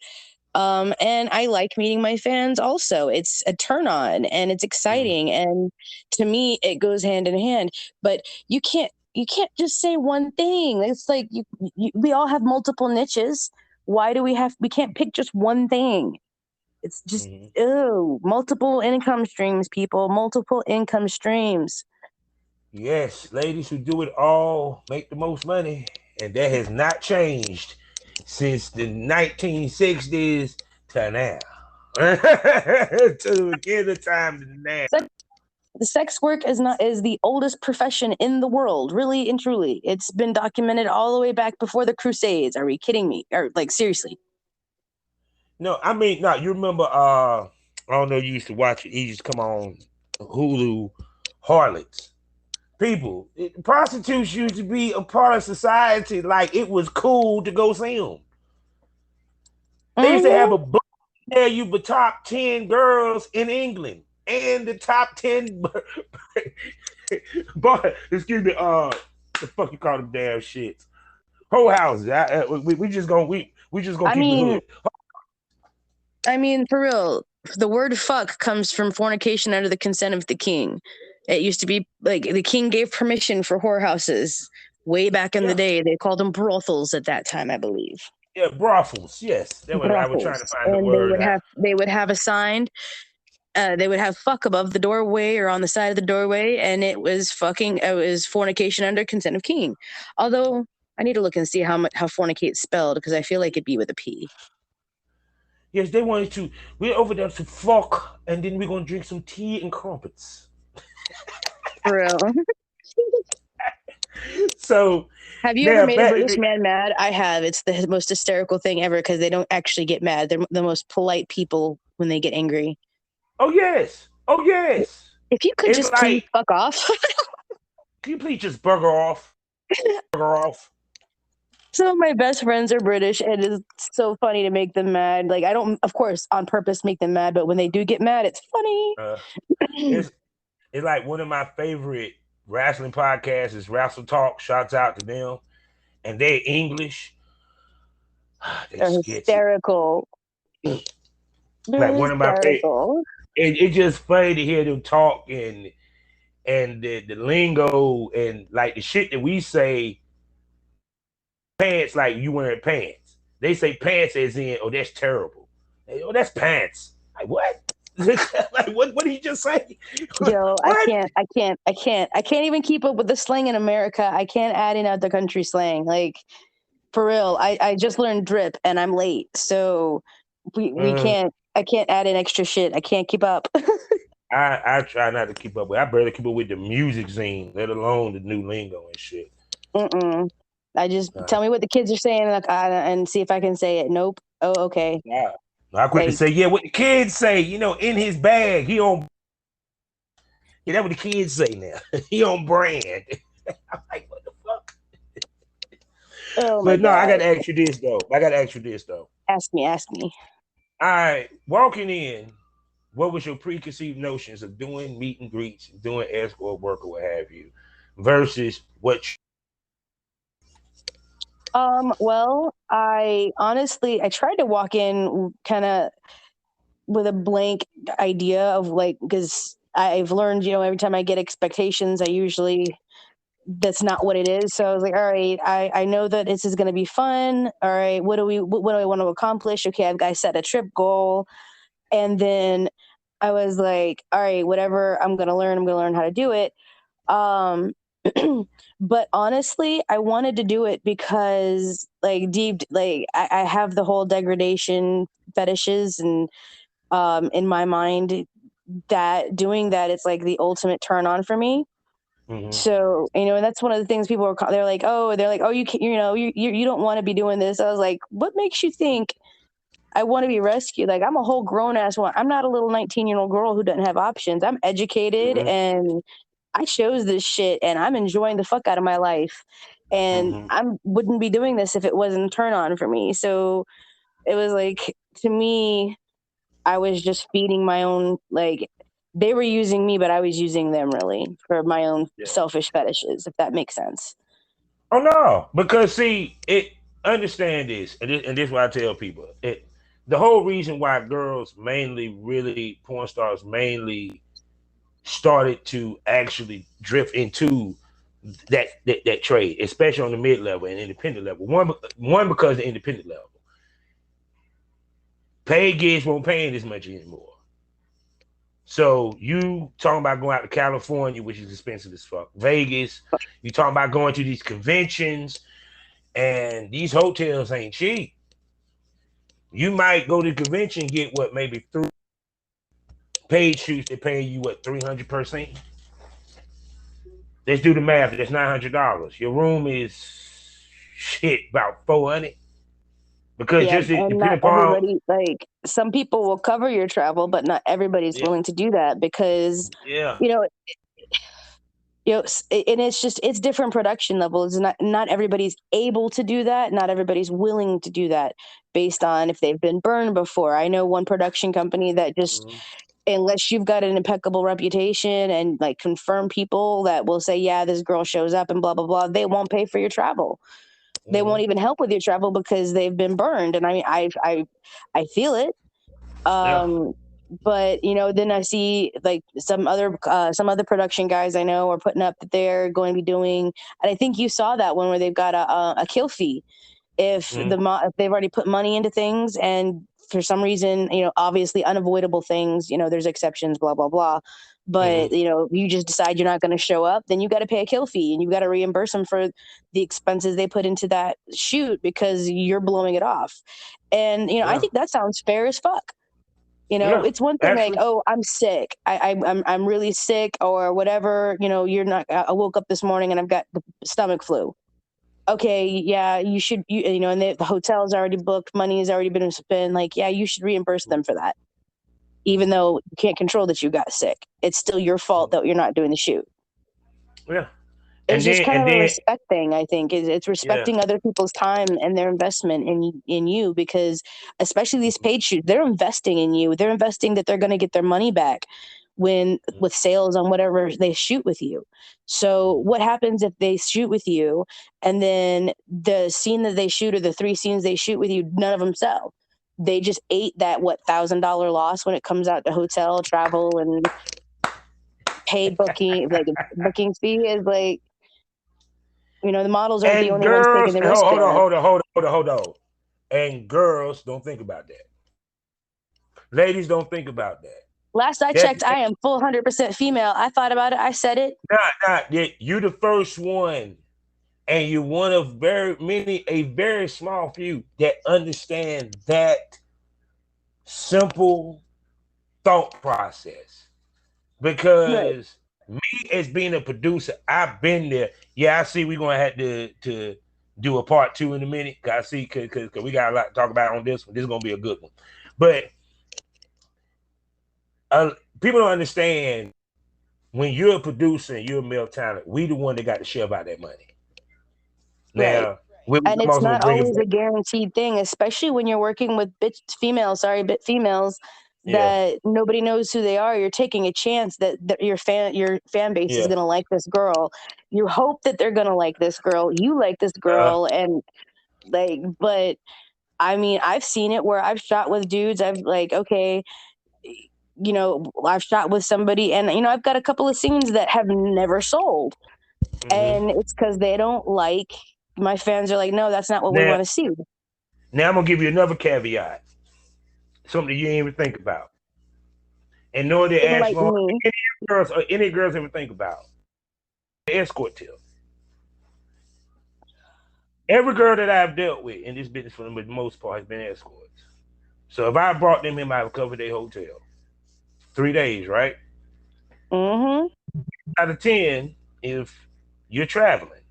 And I like meeting my fans also. It's a turn on and it's exciting. And to me, it goes hand in hand. But you can't just say one thing. It's like we all have multiple niches. Why do we can't pick just one thing? It's just, multiple income streams, people, multiple income streams. Yes, ladies who do it all make the most money. And that has not changed since the 1960s to now. To again the time to now. The sex work is the oldest profession in the world, really and truly. It's been documented all the way back before the Crusades. Are we kidding me? Or like seriously? No, I mean, no, you remember I don't know, you used to watch it. He used to come on Hulu, Harlots. People, prostitutes used to be a part of society. Like it was cool to go see them. They used to have a book there, you the top 10 girls in England and the top 10 but excuse me, the fuck you call them damn shits? Whole houses. We just gonna keep the hood. I mean, for real, the word fuck comes from fornication under the consent of the king. It used to be like the king gave permission for whorehouses way back in the day. They called them brothels at that time, I believe. Yeah, brothels. Yes, that was, I was trying to find the word. They would have assigned. They would have fuck above the doorway or on the side of the doorway, and it was fucking. It was fornication under consent of king. Although I need to look and see how fornicate is spelled because I feel like it'd be with a P. Yes, they wanted to. We're over there to fuck, and then we're gonna drink some tea and crumpets. For real. So, have you ever made a British man mad? I have. It's the most hysterical thing ever because they don't actually get mad. They're the most polite people when they get angry. Oh yes. Oh yes. If you could just please fuck off. Can you please just bugger off? Bugger off. Some of my best friends are British, and it's so funny to make them mad. Like I don't, of course, on purpose make them mad, but when they do get mad, it's funny. It's like one of my favorite wrestling podcasts is Wrestle Talk. Shouts out to them, and they're English. They're hysterical. Like one of my favorite. It's just funny to hear them talk and the lingo and like the shit that we say. Pants, like you wearing pants. They say pants as in, oh, that's terrible. Oh, that's pants. Like what? Like what did he just say? Yo, I can't even keep up with the slang in America. I can't add in other country slang. Like for real. I just learned drip and I'm late. So we can't I can't add in extra shit. I can't keep up. I try not to keep up with. I barely keep up with the music scene, let alone the new lingo and shit. I just tell me what the kids are saying and see if I can say it. Nope. Oh, okay. Yeah. I quit to say, yeah, what the kids say, in his bag, he on. Yeah, that's what the kids say now. He on brand. I'm like, what the fuck? Oh, but no, God. I got to ask you this, though. Ask me. All right. Walking in, what was your preconceived notions of doing meet and greets, doing escort work or what have you, versus what? Well, I honestly I tried to walk in kind of with a blank idea of like, because I've learned, every time I get expectations, I usually that's not what it is. So I was like, all right, I know that this is going to be fun. All right, what do I want to accomplish? Okay, I've got to set a trip goal. And then I was like, all right, whatever I'm going to learn how to do it. Um, but honestly, I wanted to do it because like I have the whole degradation fetishes, and in my mind that doing that, it's like the ultimate turn on for me. Mm-hmm. So, and that's one of the things people are, they're like, oh, you can, you don't want to be doing this. I was like, what makes you think I want to be rescued? Like, I'm a whole grown ass one. I'm not a little 19-year-old girl who doesn't have options. I'm educated Mm-hmm. and I chose this shit and I'm enjoying the fuck out of my life. And Mm-hmm. I wouldn't be doing this if it wasn't a turn on for me. So it was like, to me, I was just feeding my own, like, they were using me, but I was using them really for my own Yeah. selfish fetishes, if that makes sense. Oh no, because see, it understand this, and this is what I tell people. The whole reason why girls mainly, really porn stars mainly started to actually drift into that trade, especially on the mid level and independent level. One because the independent level, paid gigs won't pay as much anymore. So you talking about going out to California, which is expensive as fuck. Vegas, you talking about going to these conventions, and these hotels ain't cheap. You might go to the convention and get what, maybe 3 paid shoots. They're paying you what, 300 per scene. Let's do the math. That's $900. Your room is shit about 400 because Yeah, just and depending not upon, everybody, like, some people will cover your travel, but not everybody's yeah, willing to do that because, yeah, you know, and it's different production levels. Not everybody's able to do that. Not everybody's willing to do that based on if they've been burned before. I know one production company that just, mm-hmm. unless you've got an impeccable reputation and like confirm people that will say, yeah, this girl shows up and blah blah blah, they won't pay for your travel. They Mm-hmm. won't even help with your travel because they've been burned. And I mean, I feel it. Yeah, Um, but then I see like some other production guys I know are putting up that they're going to be doing, and I think you saw that one where they've got a kill fee if mm-hmm. if they've already put money into things, and for some reason, obviously unavoidable things, there's exceptions, blah blah blah. Mm-hmm. But you just decide you're not going to show up, then you got to pay a kill fee and you got to reimburse them for the expenses they put into that shoot because you're blowing it off. And I Yeah, think that sounds fair as fuck. yeah, It's one thing like, actually, oh, I'm sick. I'm really sick or whatever. You're not. I woke up this morning and I've got the stomach flu. Okay, yeah, you should. And the hotel's already booked. Money has already been spent. Like, yeah, you should reimburse them for that, even though you can't control that you got sick. It's still your fault that you're not doing the shoot. yeah, It's and just then kind and of a then respect thing. I think it's yeah, respecting other people's time and their investment in you, because especially these paid shoots, they're investing in you. They're investing that they're going to get their money back when with sales on whatever they shoot with you. So what happens if they shoot with you and then the scene that they shoot or the 3 scenes they shoot with you, none of them sell? They just ate that $1,000 loss when it comes out to hotel travel and paid booking. Like, booking fee is like, the models aren't the and only ones taking girls, the hold, risk hold on, there. hold on, hold on, hold on, hold on. And girls don't think about that. Ladies don't think about that. Last I That checked, I am full 100% female. I thought about it. I said it. not that you the first one, and you're one of a very small few that understand that simple thought process. Right. Because me as being a producer, I've been there. Yeah, I see we're gonna have to do a part two in a minute. I see because we got a lot to talk about on this one. This is gonna be a good one. But people don't understand when you're a producer and you're a male talent, we the one that got to shove out that money. Right. Now, we And I'm it's also gonna not bring it always back. a guaranteed thing, especially when you're working with bit females, bit females. that nobody knows who they are. You're taking a chance that your fan base is going to like this girl. You hope that they're going to like this girl. You like this girl, and like, but I mean, I've seen it where I've shot with dudes. I've like, okay, you know, I've shot with somebody, and you know, I've got a couple of scenes that have never sold, and it's because they don't like. My fans are like, no, that's not what we want to see. Now I'm gonna give you another caveat, something you didn't even think about, and nor did ask any girls ever think about. The escort tip. Every girl that I've dealt with in this business, for the most part, has been escorts. So if I brought them in, I would cover their hotel. 3 days, right? Out of 10, if you're traveling,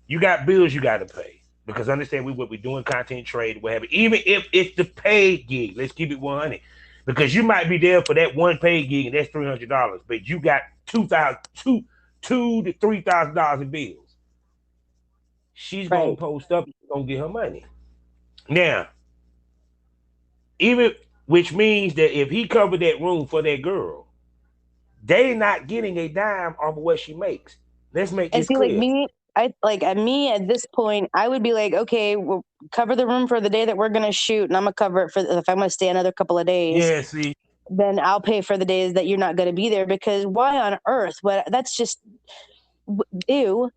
you got bills you got to pay. Because understand what we're doing, content trade, whatever. Even if it's the paid gig, let's keep it 100. Because you might be there for that one paid gig and that's $300, but you got $2,000 to $3,000 in bills. She's gonna post up, gonna get her money. Now, even which means that if he covered that room for that girl, they not getting a dime off of what she makes. Let's make this clear. Like me at this point, I would be like, okay, we'll cover the room for the day that we're gonna shoot, and I'm gonna cover it for if I'm gonna stay another couple of days. Yeah, see. Then I'll pay for the days that you're not gonna be there, because why on earth? But that's just ew.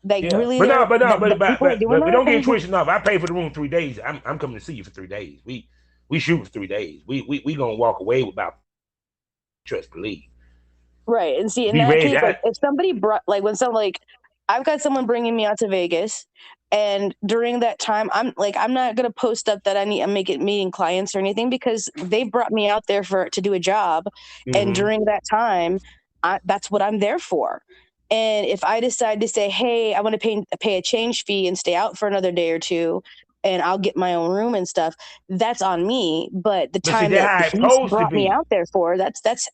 Like really, but don't get it twisted enough. I pay for the room 3 days. I'm coming to see you for 3 days. We shoot for 3 days. We gonna walk away with about trust believe. Right. And see, in that case, like, if somebody brought, like, when someone, like, I've got someone bringing me out to Vegas, and during that time, I'm not going to post up that I'm meeting clients or anything, because they brought me out there to do a job. And during that time, that's what I'm there for. And if I decide to say, hey, I want to pay a change fee and stay out for another day or two, and I'll get my own room and stuff, that's on me. But the time that he's brought me out there for,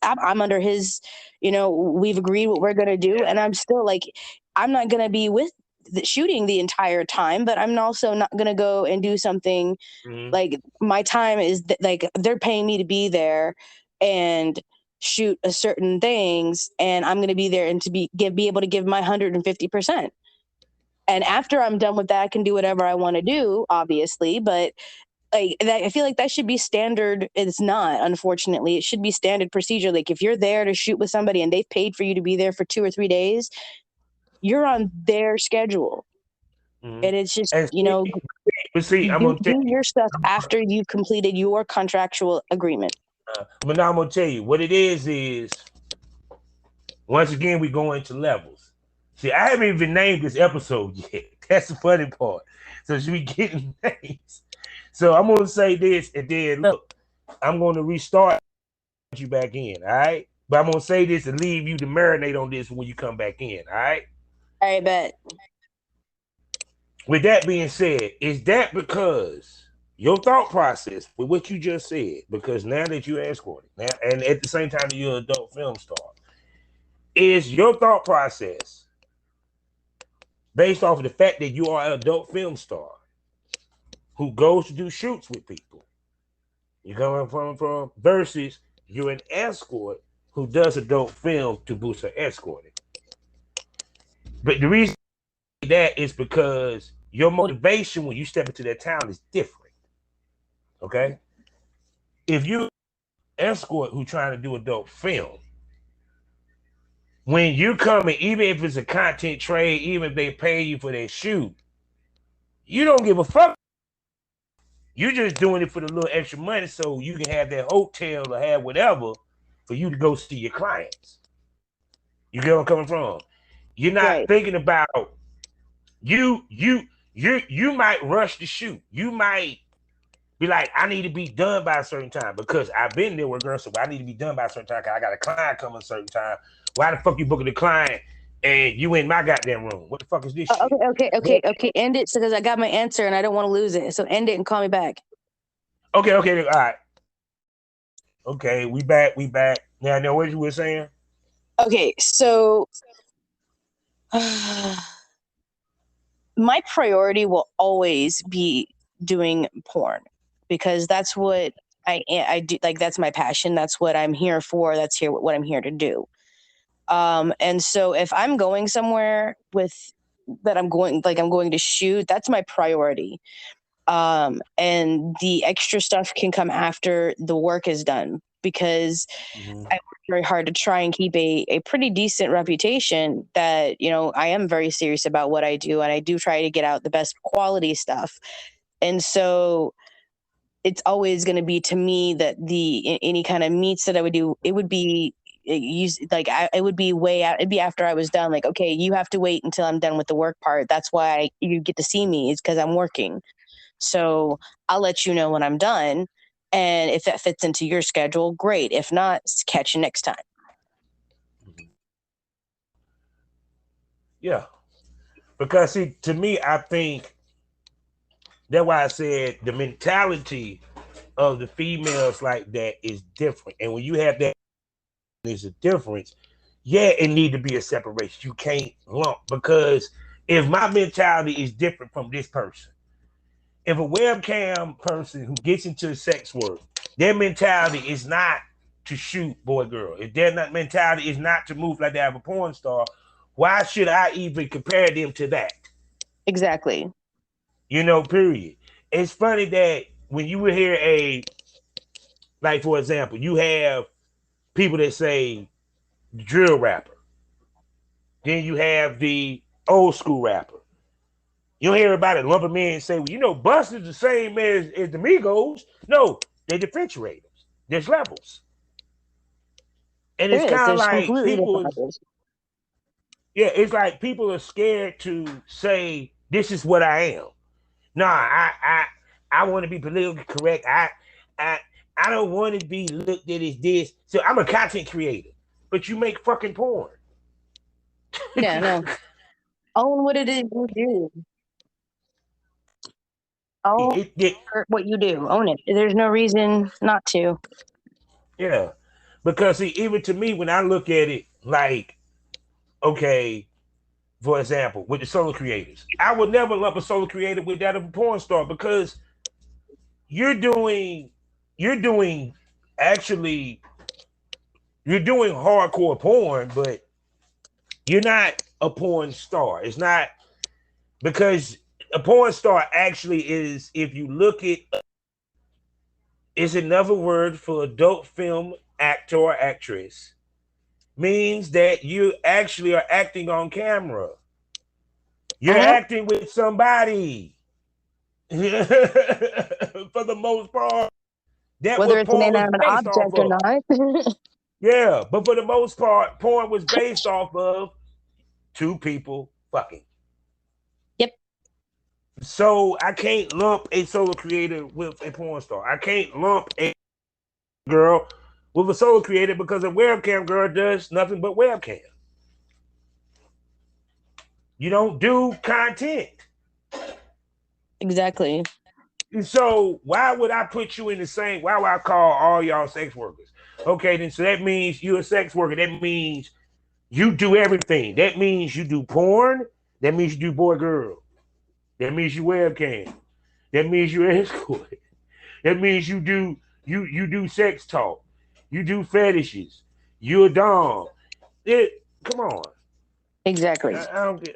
I'm under his, you know, we've agreed what we're going to do. And I'm still like, I'm not going to be with the shooting the entire time, but I'm also not going to go and do something like my time is like, they're paying me to be there and shoot a certain things, and I'm going to be there and to be able to give my 150%. And after I'm done with that, I can do whatever I want to do, obviously. But like that, I feel like that should be standard. It's not, unfortunately. It should be standard procedure. Like if you're there to shoot with somebody and they've paid for you to be there for 2 or 3 days, you're on their schedule. And it's just, you know, do your stuff after you've completed your contractual agreement. But now I'm gonna tell you what it is. Once again, we go into levels. See, I haven't even named this episode yet. That's the funny part. So should we getting names? So I'm gonna say this, and then look, I'm gonna restart you back in, all right? But I'm gonna say this and leave you to marinate on this when you come back in, all right? I bet. With that being said, is that because your thought process with what you just said, because now that you're escorting, now and at the same time that you're an adult film star, is your thought process based off of the fact that you are an adult film star who goes to do shoots with people, you coming from versus you're an escort who does adult film to boost her escorting? But the reason that is because your motivation when you step into that town is different. Okay? If you escort who trying to do adult film, when you coming, even if it's a content trade, even if they pay you for their shoot, you don't give a fuck. You're just doing it for the little extra money so you can have that hotel or have whatever for you to go see your clients. You get where I'm coming from? You're not thinking about you might rush the shoot. You might be like, I need to be done by a certain time because I've been there with girls, so I need to be done by a certain time because I got a client coming a certain time. Why the fuck you booking the client and you in my goddamn room? What the fuck is this shit? Okay. End it because I got my answer and I don't want to lose it. So end it and call me back. Okay, all right. Okay, we back. Now, I know what you were saying. Okay, so my priority will always be doing porn because that's what I do, like, that's my passion. That's what I'm here for. That's what I'm here to do. And so if I'm going somewhere I'm going to shoot, that's my priority. And the extra stuff can come after the work is done, because I work very hard to try and keep a pretty decent reputation that, I am very serious about what I do, and I do try to get out the best quality stuff. And so it's always going to be, to me, that any kind of meets that I would do, it would be it would be way out. It'd be after I was done. Like, okay, you have to wait until I'm done with the work part. That's why you get to see me, is because I'm working. So I'll let you know when I'm done. And if that fits into your schedule, great. If not, catch you next time. Yeah. Because, see, to me, I think that's why I said the mentality of the females like that is different. And when you have that, there's a difference. Yeah, it need to be a separation. You can't lump, because if my mentality is different from this person, if a webcam person who gets into sex work, their mentality is not to shoot boy girl, if their mentality is not to move like they have a porn star, why should I even compare them to that? Exactly. Period. It's funny that when you would hear like, for example, you have people that say drill rapper. Then you have the old school rapper. You don't hear everybody lumping me and say, well, Busta's the same as the Migos. No, they're differentiators. There's levels. And it's kind of There's like completely different levels. Yeah, it's like people are scared to say, this is what I am. Nah, I want to be politically correct. I don't want to be looked at as this. So I'm a content creator, but you make fucking porn. Yeah, no. Own what it is you do. Own what you do. Own it. There's no reason not to. Yeah, because, see, even to me, when I look at it, like, okay, for example, with the solo creators, I would never lump a solo creator with that of a porn star, because you're doing hardcore porn, but you're not a porn star. It's not, because a porn star actually is, if you look at, is another word for adult film actor or actress. Means that you actually are acting on camera. You're acting with somebody. For the most part. Whether it's an inanimate object or not. Yeah, but for the most part, porn was based off of two people fucking. Yep. So I can't lump a solo creator with a porn star. I can't lump a girl with a solo creator, because a webcam girl does nothing but webcam. You don't do content. Exactly. So why would I put you in the same? Why would I call all y'all sex workers? Okay, then, so that means you're a sex worker. That means you do everything. That means you do porn. That means you do boy girl. That means you webcam. That means you escort. That means you do sex talk. You do fetishes. You're a dom. Come on. Exactly. I don't get.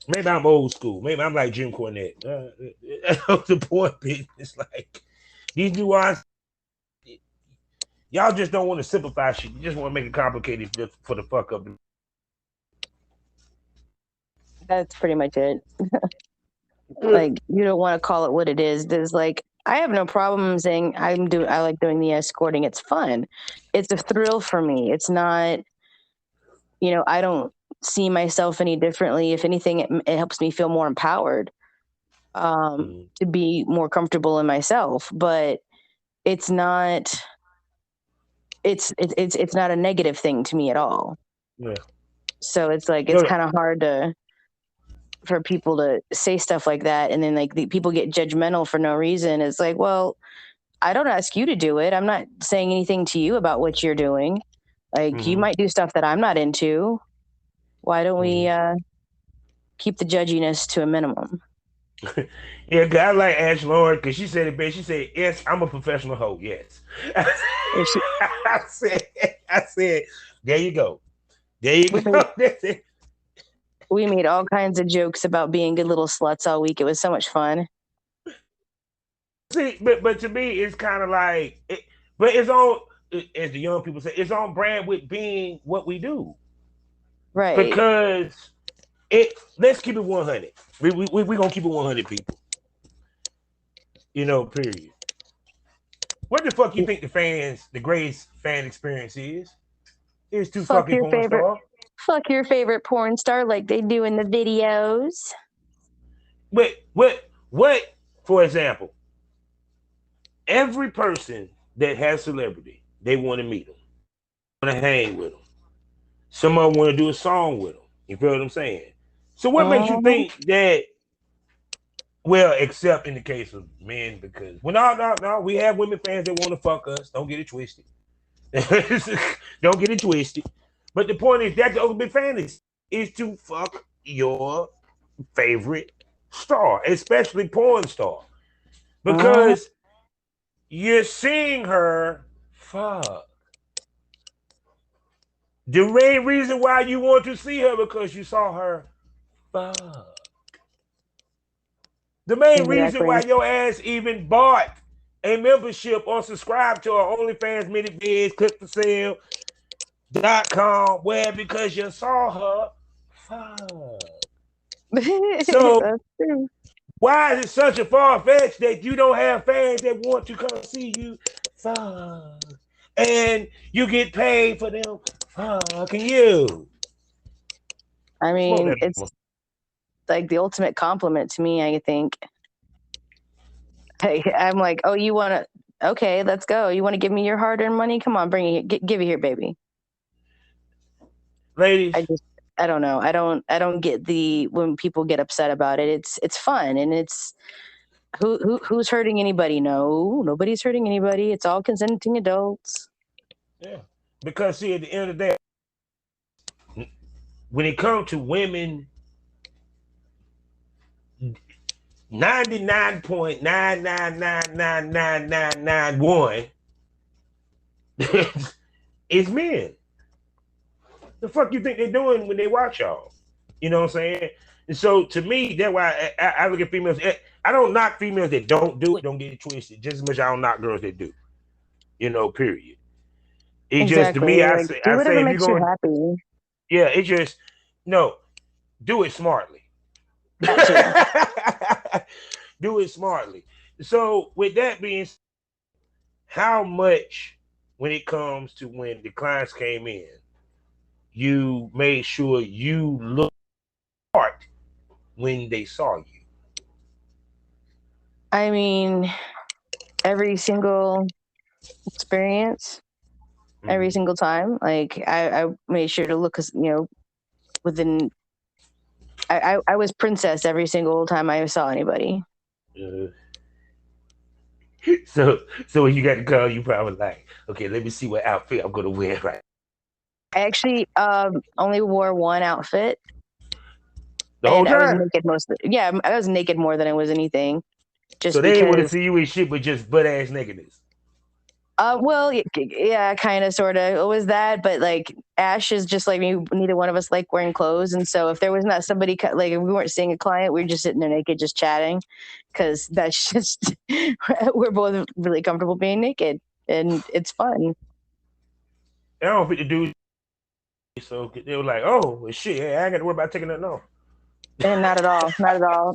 Maybe I'm old school. Maybe I'm like Jim Cornette. The porn business, like, these nuances, y'all just don't want to simplify shit. You just want to make it complicated for the fuck up. That's pretty much it. Like, you don't want to call it what it is. There's like, I have no problem saying I like doing the escorting. It's fun. It's a thrill for me. It's not, I don't see myself any differently. If anything, it helps me feel more empowered, to be more comfortable in myself. But it's not, it's not a negative thing to me at all. Yeah. So it's like, it's kind of hard for people to say stuff like that, and then like people get judgmental for no reason. It's like, well, I don't ask you to do it. I'm not saying anything to you about what you're doing. Like, you might do stuff that I'm not into. Why don't we keep the judginess to a minimum? Yeah, cause I like Ash Lord because she said it best. She said, "Yes, I'm a professional hoe." Yes. If she, I said, I said, there you go. There you we go. made, That's it. we made all kinds of jokes about being good little sluts all week. It was so much fun. See, but to me, it's kind of like, but it's on, as the young people say, it's on brand with being what we do. Right. Because it, let's keep it 100. We gonna keep it 100, people. Period. What the fuck you think the greatest fan experience is? It's too Fuck fucking your porn favorite. star. Fuck your favorite porn star like they do in the videos. What, for example, every person that has celebrity, they want to meet them, want to hang with them. Some of them want to do a song with them. You feel what I'm saying? So what makes you Mm-hmm. think that, well, except in the case of men, because, well, no, we have women fans that want to fuck us. Don't get it twisted. Don't get it twisted. But the point is that the ultimate fantasy is to fuck your favorite star, especially porn star. Mm-hmm. Because you're seeing her fuck. The main reason why you want to see her because you saw her fuck. The main reason Exactly. why your ass even bought a membership or subscribed to our OnlyFans Minute Vids, ClickForSale.com, where because you saw her fuck. So That's true. why is it such a far fetch that you don't have fans that want to come see you fuck? And you get paid for them fucking you. I Smoke mean, that. it's like the ultimate compliment to me, I think. Hey, I'm like, oh, you want to? Okay, let's go. You want to give me your hard-earned money? Come on, bring it. Give it here, baby. Ladies, I don't know. I don't get the when people get upset about it. It's fun and it's who's hurting anybody? No, nobody's hurting anybody. It's all consenting adults. yeah. Because see, at the end of the day, when it comes to women, 99.99999991 is men. The fuck you think they're doing when they watch y'all? You know what I'm saying? And so to me, that's why I look at females. I don't knock females that don't do it. Don't get it twisted. Just as much as I don't knock girls that do. Period. It just to Exactly. me, I Like say, do whatever if you're makes you going, happy. yeah, it just no, do it smartly. That too. Do it smartly. So with that being said, how much when it comes to when the clients came in, you made sure you looked smart when they saw you? I mean, every single experience, every Mm-hmm. single time. Like I made sure to look, within. I was princess every single time I saw anybody. Uh, so when you got the call, you probably like, okay, let me see what outfit I'm gonna wear right. I actually only wore one outfit, The whole and I was time. naked most. Yeah, I was naked more than I was anything, So just they ain't want to because. see you in shit, but just butt ass nakedness. Well, yeah, kind of, sort of. It was that, but like Ash is just like me. Neither one of us like wearing clothes, and so if there was not somebody like if we weren't seeing a client, we were just sitting there naked, just chatting, because that's just we're both really comfortable being naked, and it's fun. I don't fit the dudes, so they were like, oh well, shit, hey, I ain't got to worry about taking nothing off. And not at all, not at all.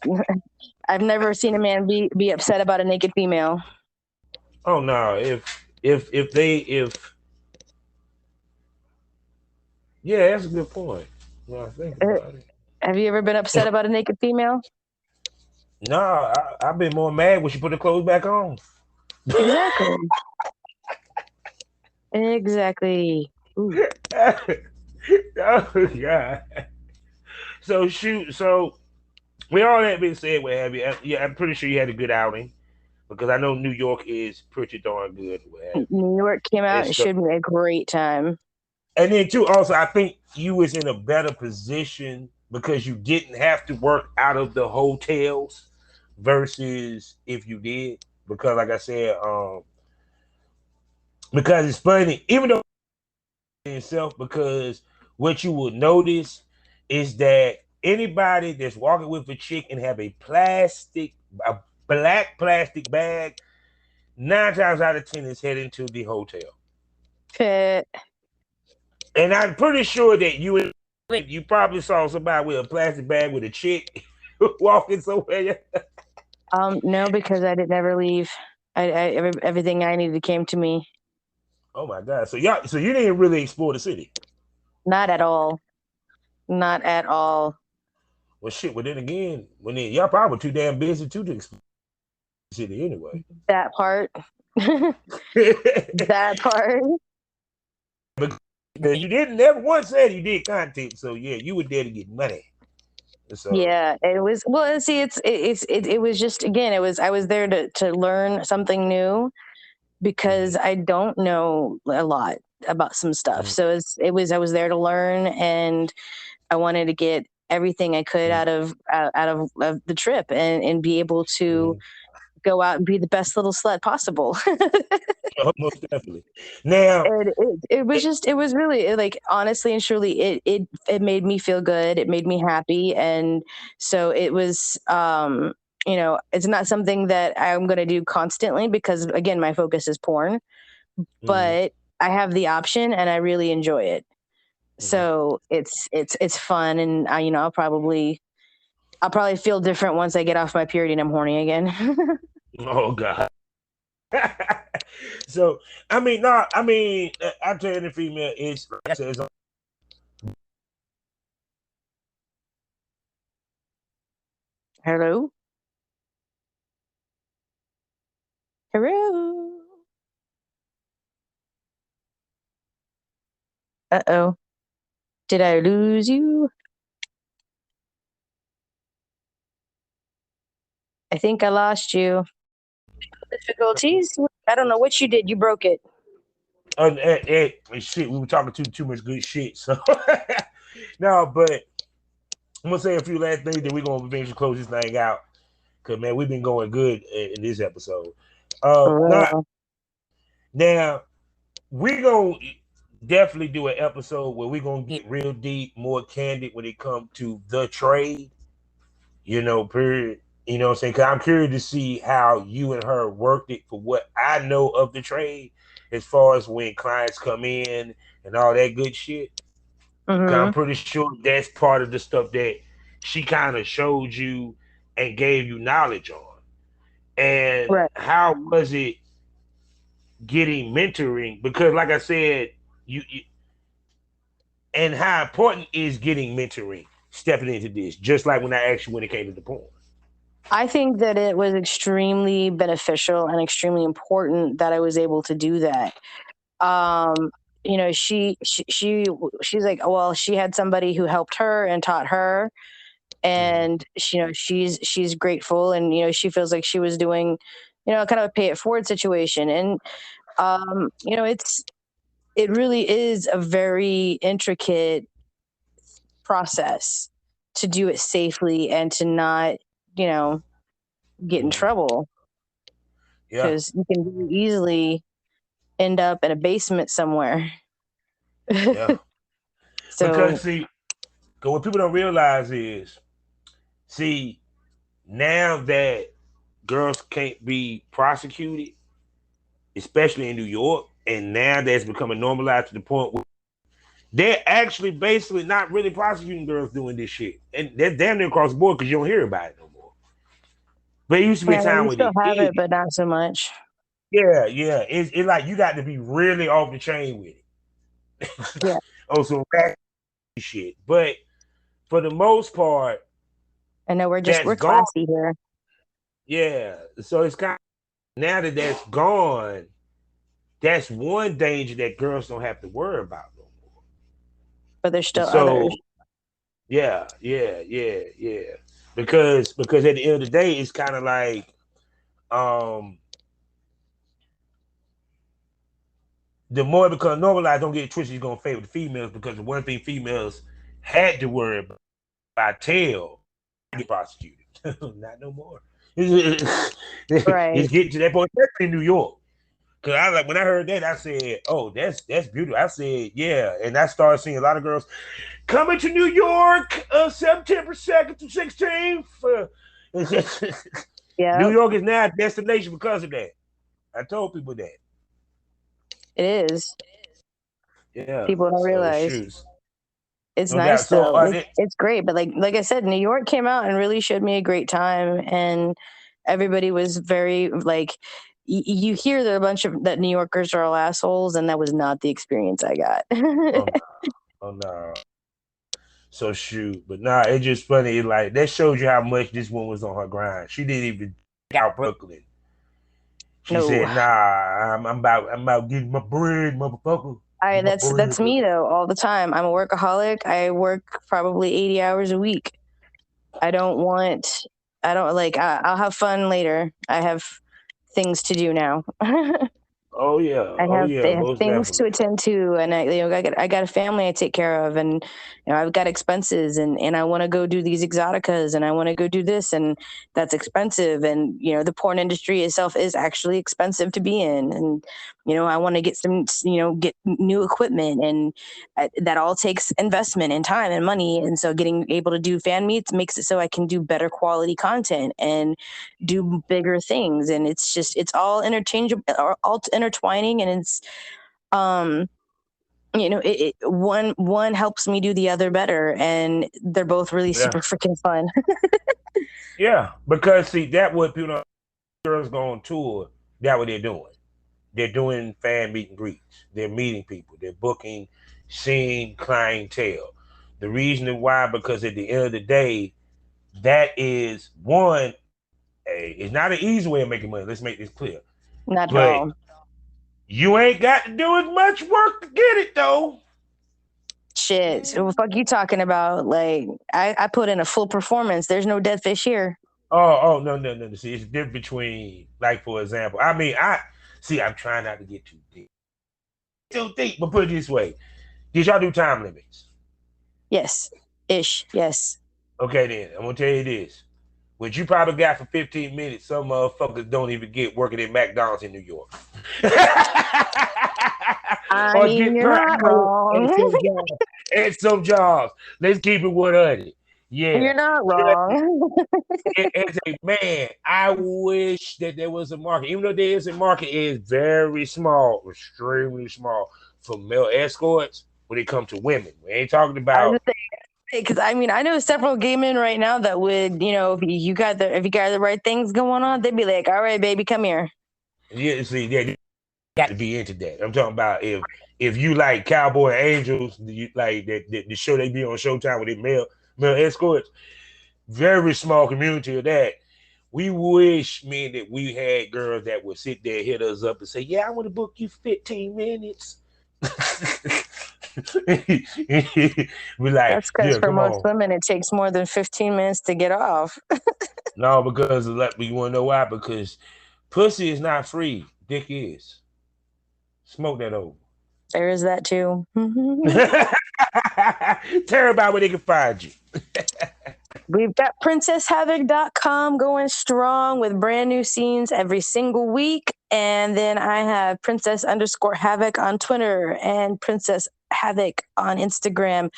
I've never seen a man be upset about a naked female. Oh no, if yeah, that's a good point. When I think Uh, about it. Have you ever been upset about a naked female? No, I've been more mad when she put the clothes back on. Exactly. Exactly. Ooh. Oh god. So shoot. So with all that being said, what have you? Yeah, I'm pretty sure you had a good outing because I know New York is pretty darn good. What have you? New York came out And and so, showed me a great time. and then too, also I think you was in a better position because you didn't have to work out of the hotels. versus if you did. Because like I said, because it's funny, even though itself, because what you will notice is that anybody that's walking with a chick and have a black plastic bag, 9 times out of 10 is heading to the hotel. Fit. And I'm pretty sure that you probably saw somebody with a plastic bag with a chick walking somewhere. No, because I did never leave. Everything I needed came to me. Oh my God! So you didn't really explore the city. Not at all. Not at all. Well, shit. Well, then again, y'all probably too damn busy to explore the city anyway. That part. That part. Because you didn't never once said you did content, so yeah, you were there to get money. So Yeah, it was. Well, see, it was just, again, I was there to learn something new, because I don't know a lot about some stuff. So I was there to learn, and I wanted to get everything I could out of the trip, and be able to go out and be the best little slut possible. most definitely. Now, it was really, like, honestly and truly, it made me feel good. It made me happy, and so it was. It's not something that I'm going to do constantly, because, again, my focus is porn, but I have the option and I really enjoy it. So it's fun, and I'll probably feel different once I get off my period and I'm horny again. Oh God. So I mean, I tell you, the female is, like I said, it's Hello. Hello. Uh-oh. Did I lose you? I think I lost you. Difficulties? I don't know what you did. You broke it. shit. We were talking too much good shit. So no, but I'm gonna say a few last things that we're gonna eventually close this thing out. Cause man, we've been going good in this episode. Now we're gonna definitely do an episode where we're gonna get real deep, more candid when it comes to the trade. Period. You know what I'm saying? Because I'm curious to see how you and her worked it, for what I know of the trade, as far as when clients come in and all that good shit. I'm pretty sure that's part of the stuff that she kind of showed you and gave you knowledge on. And how was it getting mentoring? Because like I said, you and how important is getting mentoring, stepping into this, just like when I asked you when it came to the porn. I think that it was extremely beneficial and extremely important that I was able to do that. She's like, well, she had somebody who helped her and taught her, and she's grateful, and she feels like she was doing, kind of a pay it forward situation. And it really is a very intricate process to do it safely and to not, get in trouble. Because you can very easily end up in a basement somewhere. Yeah. Because what people don't realize is, now that girls can't be prosecuted, especially in New York, and now that's becoming normalized to the point where they're actually basically not really prosecuting girls doing this shit. And that's damn near across the board, because you don't hear about it no more. But it used to be a time when still have it, but not so much. Yeah. It's like you got to be really off the chain with it. Yeah. Oh, some shit. But for the most part, I know we're classy here. Yeah. So it's kind of, now that that's gone, that's one danger that girls don't have to worry about no more. But there's still others. Yeah. Because at the end of the day, it's kind of like, the more it becomes normalized, don't get it twisted, you're gonna favor the females, because the one thing females had to worry about tail get prosecuted. Not no more. Right. It's getting to that point, especially in New York. Cause I like when I heard that, I said, "Oh, that's beautiful." I said, "Yeah," and I started seeing a lot of girls coming to New York, September 2nd to 16th. New Yeah, York is now a destination because of that. I told people that. it is. Yeah. People don't So realize. shoes, It's no doubt. nice So though. It's great, but like I said, New York came out and really showed me a great time, and everybody was very like. You hear that a bunch of that New Yorkers are all assholes, and that was not the experience I got. oh no, oh no. So shoot, but nah, it's just funny. Like that shows you how much this one was on her grind. She didn't even out Brooklyn. She No, said, "Nah, I'm about getting my bread, motherfucker. Get my that's bread." me though all the time. I'm a workaholic. I work probably 80 hours a week. I don't want. I don't like. I'll have fun later. I have things to do now. Oh I yeah, have most things to definitely. attend to, and I got a family I take care of, and I've got expenses, and I want to go do these exoticas, and I want to go do this, and that's expensive, and the porn industry itself is actually expensive to be in, and I want to get get new equipment, and that all takes investment and time and money, and so getting able to do fan meets makes it so I can do better quality content and do bigger things, and it's all interchangeable, all intertwining, and it's one helps me do the other better, and they're both really Yeah, super freaking fun. yeah. Because see, that what people girls go on tour. That what they're doing. They're doing fan meet and greets. They're meeting people. They're booking, seeing clientele. The reason why, because at the end of the day, that is one. It's not an easy way of making money. Let's make this clear. Not at But all. you ain't got to do as much work to get it though. Shit, so what the fuck you talking about? Like I put in a full performance. There's no dead fish here. Oh, no. See, it's different between, like, for example, I mean, I'm trying not to get too deep. Too deep, but put it this way. Did y'all do time limits? Yes, yes. Okay, then. I'm going to tell you this. What you probably got for 15 minutes, some motherfuckers don't even get working at McDonald's in New York. I Or mean, get you're per not hour wrong. at some jobs. Let's keep it 100. Yeah. You're not wrong. As a man, I wish that there was a market, even though there is a market, it is very small, extremely small for male escorts when it comes to women. We ain't talking I was about. just saying, because I mean, I know several gay men right now that would, if you got the right things going on, they'd be like, "All right, baby, come here." Yeah, see, yeah, got to be into that. I'm talking about if you like Cowboy Angels, you like the show they be on Showtime with the male escorts. Very small community of that. We wish, man, that we had girls that would sit there, hit us up, and say, "Yeah, I want to book you 15 minutes." We like, That's because yeah, for come most on. women, it takes more than 15 minutes to get off. No, because you want to know why? Because pussy is not free. Dick is. Smoke that over. There is that too. Tell everybody where they can find you. We've got PrincessHavoc.com going strong with brand new scenes every single week. And then I have Princess_Havoc on Twitter and Princess Havoc on Instagram.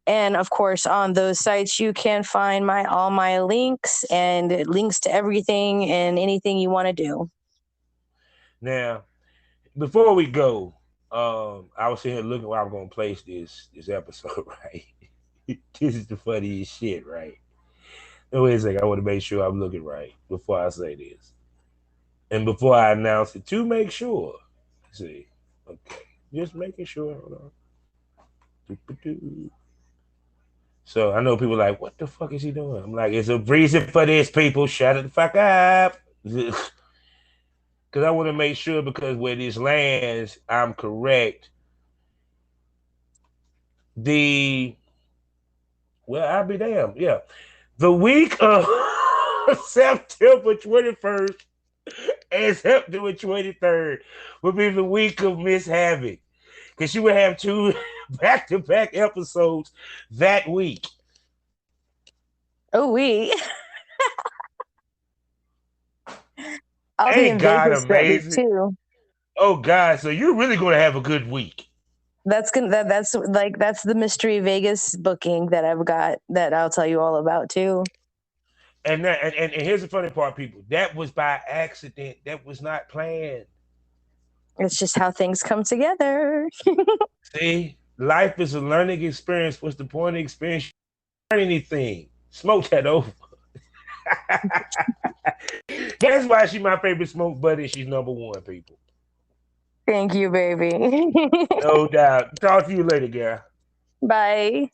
And of course, on those sites, you can find all my links and links to everything and anything you want to do. Now, before we go, I was sitting here looking where I'm gonna place this episode, right? This is the funniest shit, right? Wait a second, I want to make sure I'm looking right before I say this. And before I announce it, to make sure. See, okay. Just making sure. Hold on. So I know people are like, what the fuck is he doing? I'm like, it's a reason for this, people. Shut the fuck up. Because I want to make sure, because where this lands, I'm correct. I'll be damned. Yeah. The week of September 21st and September 23rd will be the week of Miss Havoc. Because she will have 2 back-to-back episodes that week. Oh, we. I'll be Ain't in God Vegas that week amazing? too. Oh God, so you're really gonna have a good week. That's the mystery Vegas booking that I've got that I'll tell you all about too. And here's the funny part, people. That was by accident. That was not planned. It's just how things come together. See, life is a learning experience. What's the point of experience? Learn anything. Smoke that over. That's why she's my favorite smoke buddy. She's number one, people. Thank you, baby. No doubt. Talk to you later, girl. Bye.